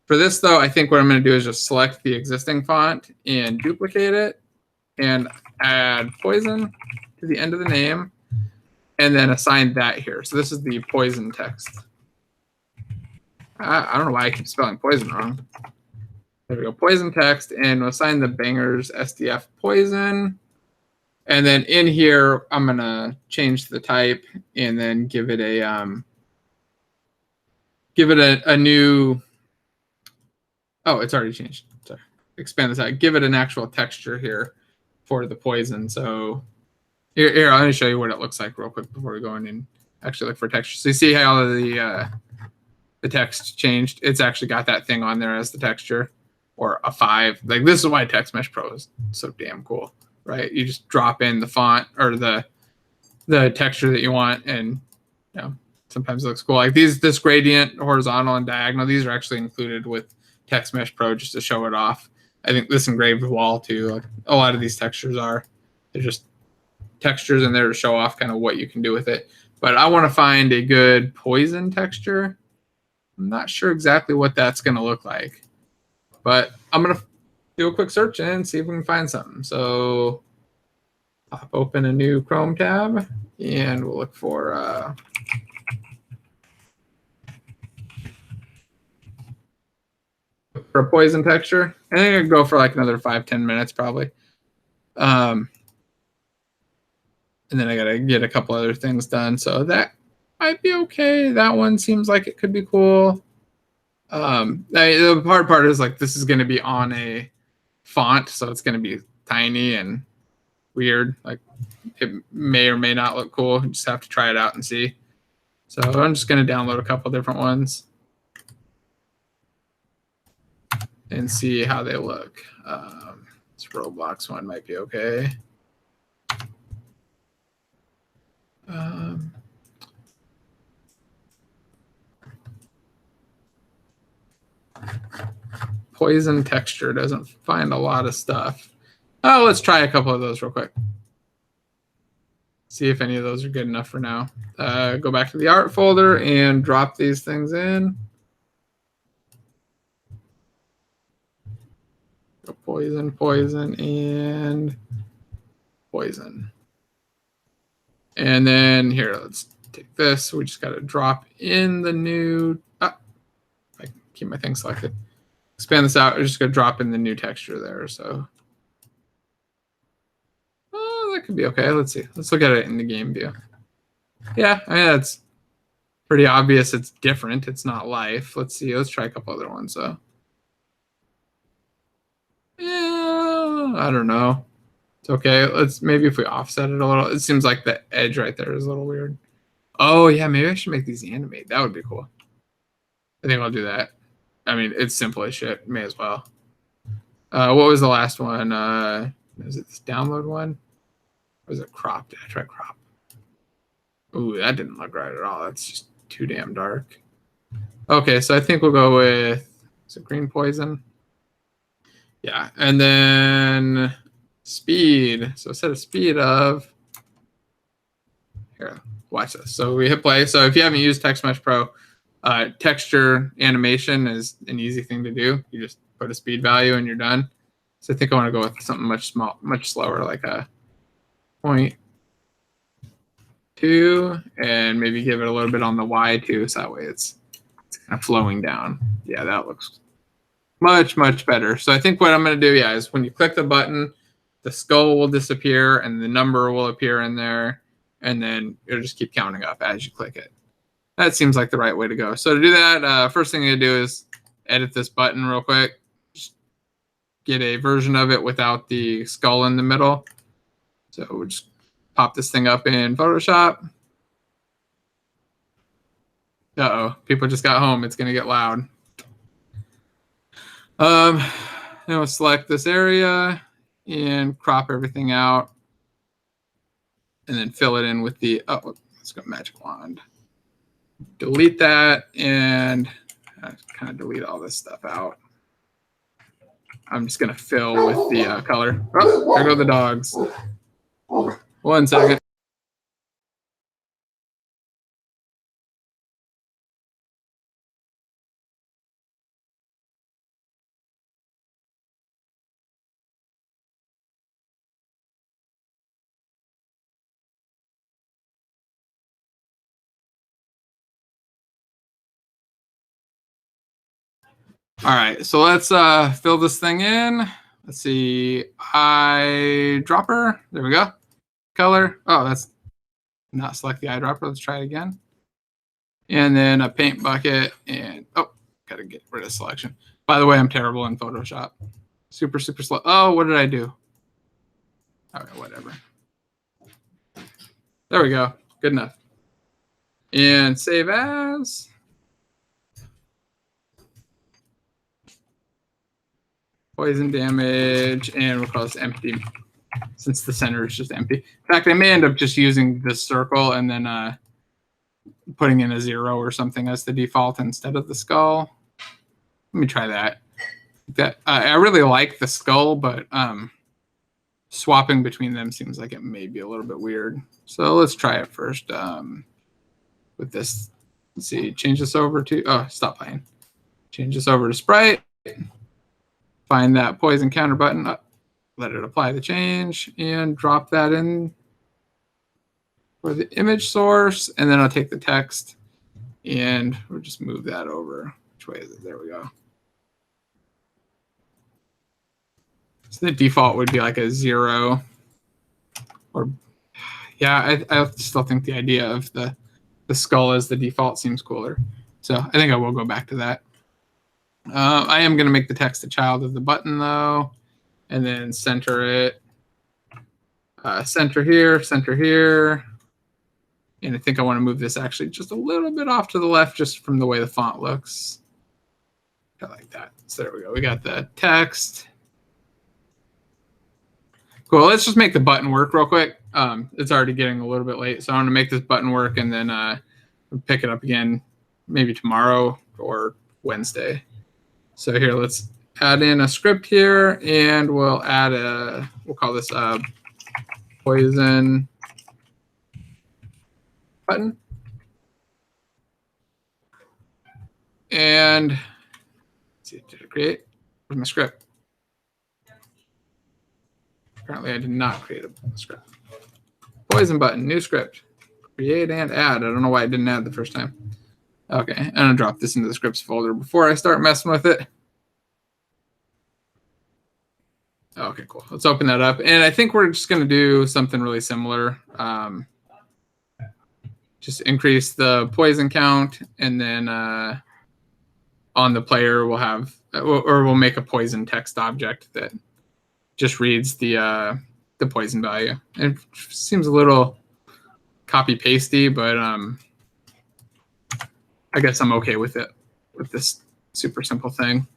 For this though, I think what I'm going to do is just select the existing font and duplicate it and add poison to the end of the name and then assign that here. So this is the poison text. I don't know why I keep spelling poison wrong. There we go, poison text, and we'll assign the bangers SDF poison. And then in here, I'm going to change the type and then give it a new. Oh, it's already changed. Sorry. Expand this out. Give it an actual texture here for the poison. So here, let me show you what it looks like real quick before we go in and actually look for texture. So you see how the text changed? It's actually got that thing on there as the texture, or a 5. Like, this is why Text Mesh Pro is so damn cool, right? You just drop in the font or the texture that you want, and you know, sometimes it looks cool. Like this gradient, horizontal and diagonal, these are actually included with Text Mesh Pro just to show it off. I think this engraved wall too. Like, a lot of these textures are, they're just textures in there to show off kind of what you can do with it. But I want to find a good poison texture. I'm not sure exactly what that's going to look like, but I'm going to do a quick search and see if we can find something. So pop open a new Chrome tab and we'll look for a poison texture. I think I could go for like another 5-10 minutes probably. And then I got to get a couple other things done. So that might be okay. That one seems like it could be cool. The hard part is, like, this is going to be on a font, so it's going to be tiny and weird. Like, it may or may not look cool. You just have to try it out and see. So I'm just going to download a couple different ones and see how they look. This Roblox one might be okay. Poison texture doesn't find a lot of stuff. Oh, let's try a couple of those real quick. See if any of those are good enough for now. Go back to the art folder and drop these things in. Go poison, poison, and poison. And then here, let's take this. We just got to drop in the new. I keep my thing selected. Expand this out. We're just going to drop in the new texture there. So, oh, that could be okay. Let's see. Let's look at it in the game view. Yeah, I mean, that's pretty obvious. It's different. It's not life. Let's see. Let's try a couple other ones, though. Yeah, I don't know. It's okay. Let's maybe if we offset it a little. It seems like the edge right there is a little weird. Oh, yeah, maybe I should make these animate. That would be cool. I think I'll do that. I mean, it's simple as shit. May as well. What was the last one? Is it this download one? Or was it crop? Did I try crop? Ooh, that didn't look right at all. That's just too damn dark. Okay, so I think we'll go with, is it green poison? Yeah, and then speed. So set a speed of, here, watch this. So we hit play. So if you haven't used Text Mesh Pro, texture animation is an easy thing to do. You just put a speed value and you're done. So I think I want to go with something much slower, like a 0.2, and maybe give it a little bit on the Y too, so that way it's kind of flowing down. Yeah, that looks much better. So I think what I'm going to do, yeah, is when you click the button, the skull will disappear and the number will appear in there, and then it'll just keep counting up as you click it. That seems like the right way to go. So to do that, first thing I'm going to do is edit this button real quick. Just get a version of it without the skull in the middle. So we'll just pop this thing up in Photoshop. Uh-oh, people just got home. It's going to get loud. Then we'll select this area and crop everything out. And then fill it in with the, oh, let's go magic wand. Delete that and kind of delete all this stuff out. I'm just going to fill with the color. Oh, there go the dogs. 1 second. All right, so let's fill this thing in. Let's see, eyedropper. There we go. Color. Oh, that's not select the eyedropper. Let's try it again. And then a paint bucket. And oh, gotta get rid of selection. By the way, I'm terrible in Photoshop. Super slow. Oh, what did I do? Okay, whatever. There we go. Good enough. And save as. Poison damage, and we'll call this empty since the center is just empty. In fact, I may end up just using this circle and then putting in a 0 or something as the default instead of the skull. Let me try that. I really like the skull, but swapping between them seems like it may be a little bit weird. So let's try it first with this. Let's see, change this over to, stop playing. Change this over to sprite. Find that poison counter button, let it apply the change, and drop that in for the image source. And then I'll take the text and we'll just move that over. Which way is it? There we go. So the default would be like a 0. Or yeah, I still think the idea of the skull as the default seems cooler. So I think I will go back to that. I am going to make the text a child of the button, though, and then center it. Center here. And I think I want to move this actually just a little bit off to the left just from the way the font looks. I like that. So there we go. We got the text. Cool. Let's just make the button work real quick. It's already getting a little bit late, so I want to make this button work and then pick it up again maybe tomorrow or Wednesday. So here, let's add in a script here, and we'll add we'll call this a poison button. And let's see, did it create? Where's my script? Apparently I did not create a script. Poison button, new script. Create and add. I don't know why I didn't add the first time. Okay, I'm going to drop this into the scripts folder before I start messing with it. Okay, cool. Let's open that up. And I think we're just going to do something really similar. Just increase the poison count, and then on the player we'll have, or we'll make a poison text object that just reads the poison value. It seems a little copy-pasty, but I guess I'm okay with it, with this super simple thing.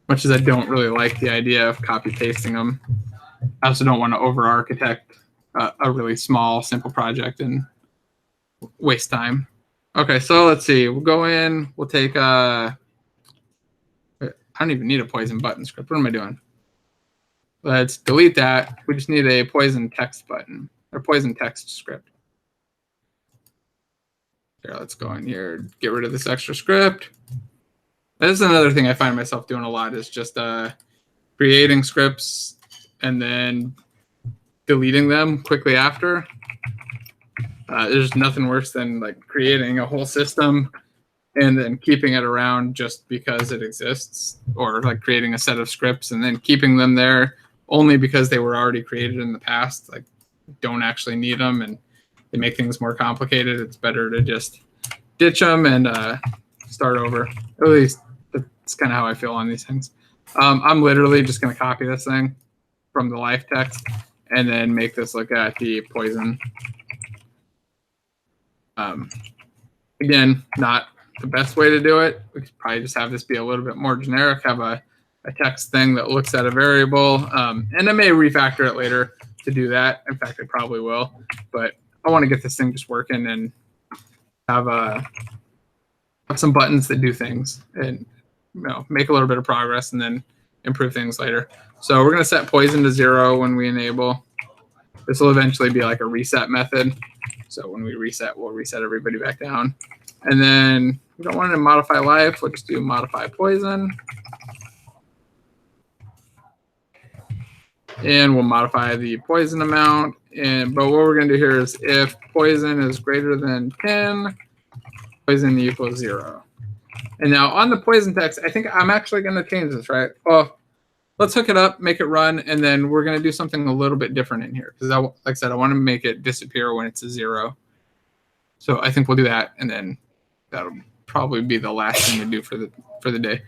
Much as I don't really like the idea of copy-pasting them, I also don't want to over-architect a really small, simple project and waste time. Okay, so let's see. We'll go in. We'll take I don't even need a poison button script. What am I doing? Let's delete that. We just need a poison text button or poison text script. Here, let's go in here, get rid of this extra script. This is another thing I find myself doing a lot, is just creating scripts and then deleting them quickly after. There's nothing worse than like creating a whole system and then keeping it around just because it exists, or like creating a set of scripts and then keeping them there only because they were already created in the past. Like, don't actually need them and they make things more complicated. It's better to just ditch them and start over. At least that's kind of how I feel on these things. I'm literally just going to copy this thing from the life text and then make this look at the poison. Again, not the best way to do it. We could probably just have this be a little bit more generic, have a text thing that looks at a variable. And I may refactor it later to do that. In fact, I probably will. But I want to get this thing just working and have some buttons that do things and make a little bit of progress and then improve things later. So we're going to set poison to 0 when we enable. This will eventually be like a reset method. So when we reset, we'll reset everybody back down. And then we don't want to modify life. We'll just do modify poison. And we'll modify the poison amount. But what we're going to do here is if poison is greater than 10, poison equals 0. And now on the poison text, I think I'm actually going to change this, right? Well, let's hook it up, make it run, and then we're going to do something a little bit different in here. Because like I said, I want to make it disappear when it's a 0. So I think we'll do that, and then that'll probably be the last thing to do for the day.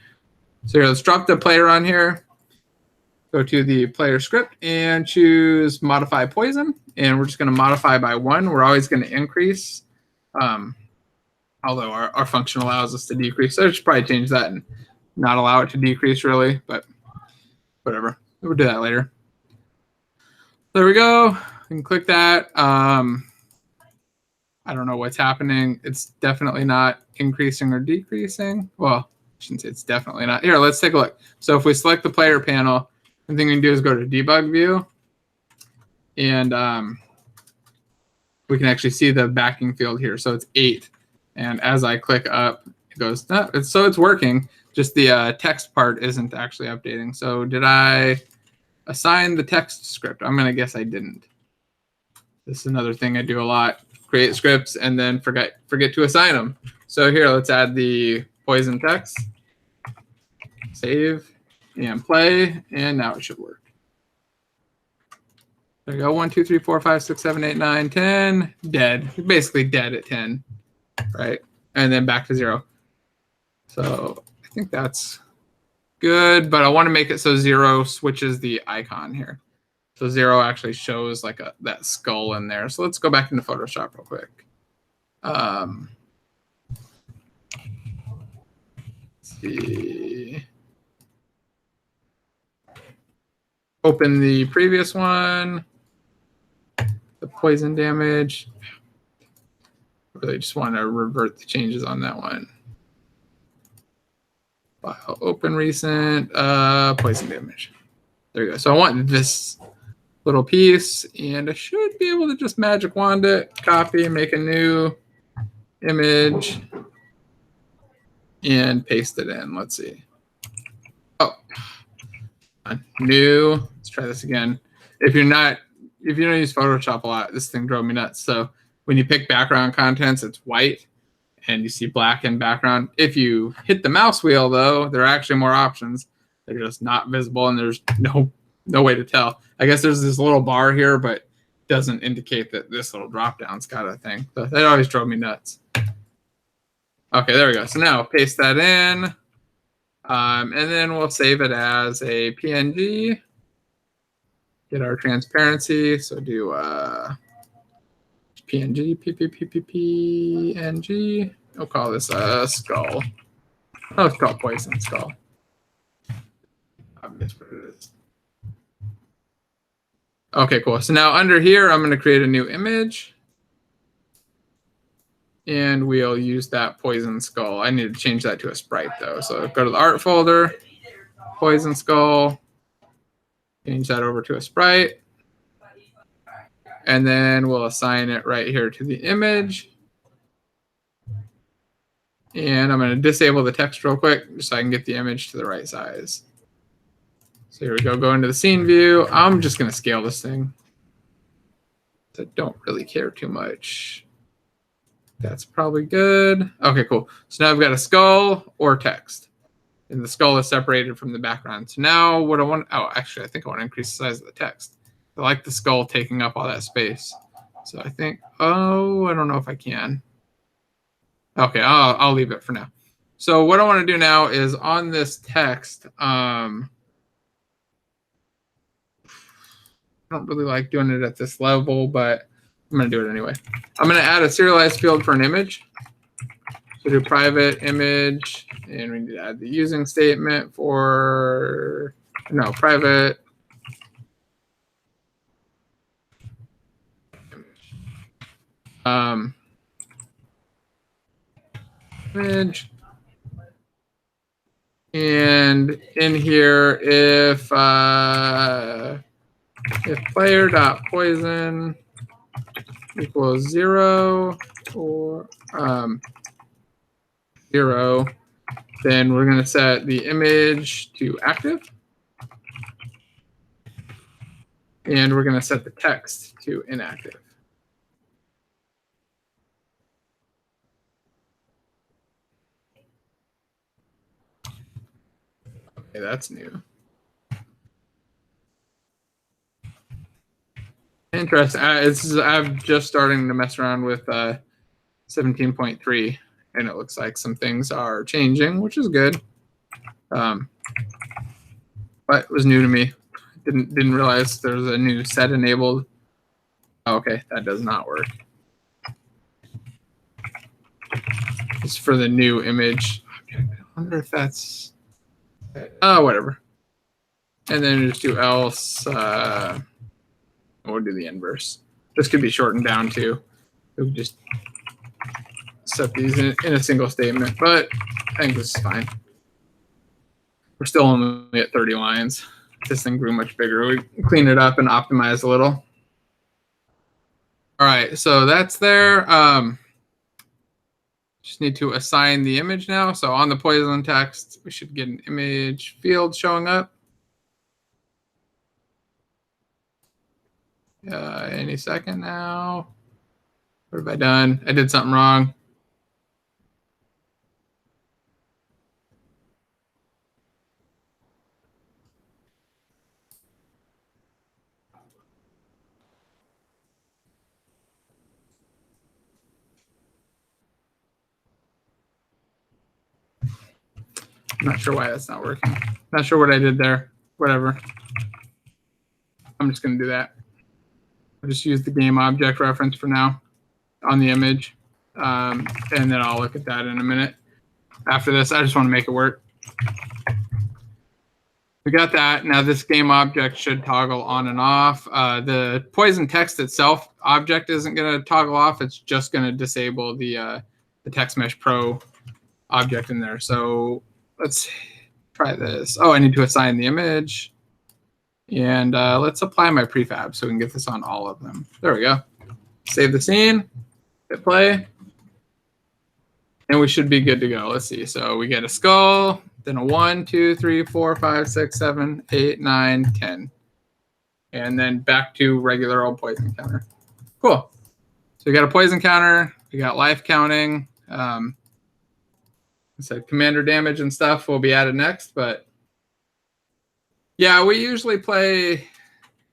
So here, let's drop the player on here. go to the player script and choose modify poison. And we're just going to modify by 1. We're always going to increase, although our function allows us to decrease. So I should probably change that and not allow it to decrease really, but whatever. We'll do that later. There we go. You can click that. I don't know what's happening. It's definitely not increasing or decreasing. Well, I shouldn't say it's definitely not. Here, let's take a look. So if we select the player panel, the thing we can do is go to debug view, and we can actually see the backing field here. So it's 8. And as I click up, it goes, so it's working. Just the text part isn't actually updating. So did I assign the text script? I'm going to guess I didn't. This is another thing I do a lot. Create scripts and then forget to assign them. So here, let's add the poison text. Save and play, and now it should work. There you go. 1, 2, 3, 4, 5, 6, 7, 8, 9, 10. Dead. Basically dead at 10, right? And then back to 0. So I think that's good, but I want to make it so 0 switches the icon here. So 0 actually shows like that skull in there. So let's go back into Photoshop real quick. Let's see. Open the previous one. The poison damage. I really just want to revert the changes on that one. File, open recent, poison damage. There you go. So I want this little piece, and I should be able to just magic wand it, copy, make a new image, and paste it in. Let's see. Oh, new. Let's try this again. If you don't use Photoshop a lot, this thing drove me nuts. So when you pick background contents, it's white, and you see black in background. If you hit the mouse wheel, though, there are actually more options. They're just not visible, and there's no way to tell. I guess there's this little bar here, but doesn't indicate that this little drop down's got a thing. So that always drove me nuts. Okay, there we go. So now paste that in, and then we'll save it as a PNG. Get our transparency. So do PNG, PNG. We'll call this a skull. Oh, it's called poison skull. I missed what it is. Okay, cool. So now under here, I'm going to create a new image. And we'll use that poison skull. I need to change that to a sprite, though. So go to the art folder, poison skull. Change that over to a sprite. And then we'll assign it right here to the image. And I'm going to disable the text real quick just so I can get the image to the right size. So here we go. Go into the scene view. I'm just going to scale this thing. I don't really care too much. That's probably good. Okay, cool. So now I've got a skull or text. And the skull is separated from the background. So now what I want, oh, actually, I think I want to increase the size of the text. I like the skull taking up all that space. So I think, oh, I don't know if I can. Okay, I'll leave it for now. So what I want to do now is on this text, I don't really like doing it at this level, but I'm going to do it anyway. I'm going to add a serialized field for an image. So do private image, and we need to add the using statement for, no, private image. And in here, if player.poison equals 0 or 0, then we're going to set the image to active. And we're going to set the text to inactive. Okay, that's new. Interesting. I'm just starting to mess around with 17.3, and it looks like some things are changing, which is good. But it was new to me. Didn't realize there's a new set enabled. Oh, okay, that does not work. It's for the new image. Okay, I wonder if that's whatever. And then just do else. We'll do the inverse. This could be shortened down too. We'll just set these in a single statement, but I think this is fine. We're still only at 30 lines. This thing grew much bigger. We clean it up and optimize a little. All right, so that's there. Just need to assign the image now. So on the poison text, we should get an image field showing up. Any second now. What have I done? I did something wrong. I'm not sure why that's not working. Not sure what I did there. Whatever. I'm just going to do that. I'll just use the game object reference for now on the image. And then I'll look at that in a minute. After this, I just want to make it work. We got that. Now this game object should toggle on and off. The poison text itself object isn't going to toggle off. It's just going to disable the text mesh pro object in there. So let's try this. Oh, I need to assign the image. And let's apply my prefab so we can get this on all of them. There we go. Save the scene, hit play, and we should be good to go. Let's see. So we get a skull, then a 1, 2, 3, 4, 5, 6, 7, 8, 9, 10. And then back to regular old poison counter. Cool. So we got a poison counter. We got life counting. So commander damage and stuff will be added next, but yeah, we usually play,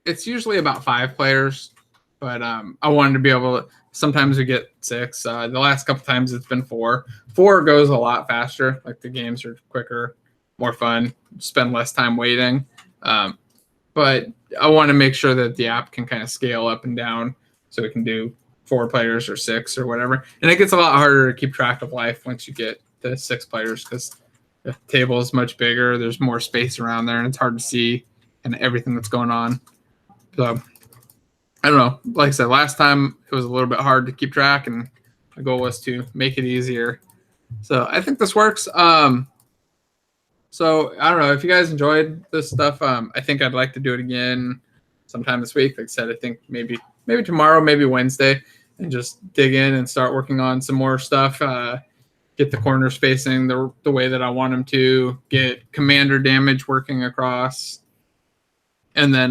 it's usually about 5 players, but I wanted to be able to, sometimes we get 6. The last couple times it's been 4. 4 goes a lot faster, like the games are quicker, more fun, spend less time waiting. But I want to make sure that the app can kind of scale up and down so we can do 4 players or 6 or whatever. And it gets a lot harder to keep track of life once you get to 6 players because the table is much bigger. There's more space around there, and it's hard to see and everything that's going on. So I don't know. Like I said, last time it was a little bit hard to keep track, and the goal was to make it easier. So I think this works. So I don't know if you guys enjoyed this stuff. I think I'd like to do it again sometime this week. Like I said, I think maybe tomorrow, maybe Wednesday, and just dig in and start working on some more stuff. Get the corner spacing the way that I want them to, get commander damage working across, and then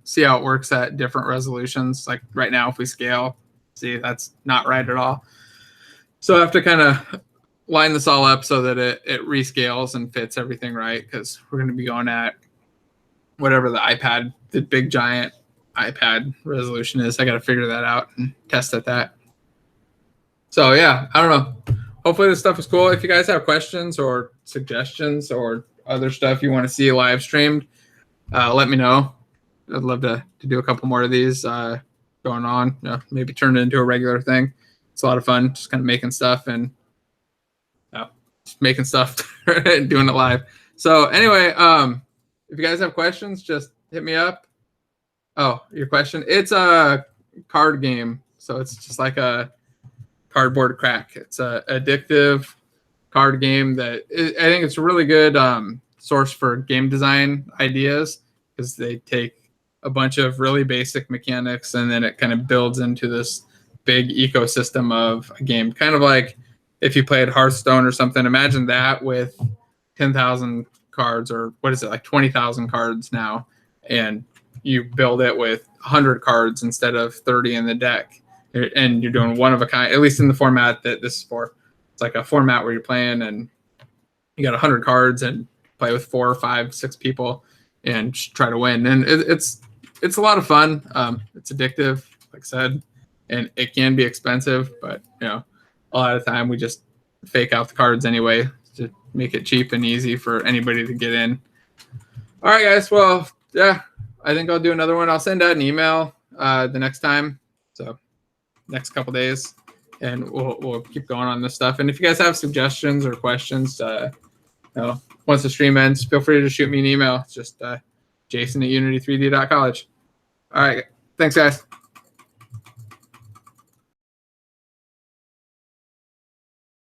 see how it works at different resolutions. Like right now, if we scale, see, that's not right at all. So I have to kind of line this all up so that it rescales and fits everything right, because we're going to be going at whatever the big giant iPad resolution is. I got to figure that out and test at that. So yeah, I don't know. Hopefully this stuff is cool. If you guys have questions or suggestions or other stuff you want to see live streamed, let me know. I'd love to do a couple more of these going on. Maybe turn it into a regular thing. It's a lot of fun, just kind of making stuff and and doing it live. So anyway, if you guys have questions, just hit me up. Oh, your question? It's a card game, so it's just like a cardboard crack. It's a addictive card game that I think it's a really good source for game design ideas, because they take a bunch of really basic mechanics and then it kind of builds into this big ecosystem of a game. Kind of like if you played Hearthstone or something. Imagine that with 10,000 cards, or what is it, like 20,000 cards now, and you build it with 100 cards instead of 30 in the deck. And you're doing one of a kind, at least in the format that this is for. It's like a format where you're playing and you got 100 cards and play with 4 or 5, 6 people and try to win. And it's a lot of fun. It's addictive, like I said, and it can be expensive, but a lot of the time we just fake out the cards anyway to make it cheap and easy for anybody to get in. All right, guys. Well, yeah, I think I'll do another one. I'll send out an email the next time. So next couple days, and we'll keep going on this stuff. And if you guys have suggestions or questions, once the stream ends, feel free to shoot me an email. It's just Jason at unity3d.college. All right. Thanks, guys.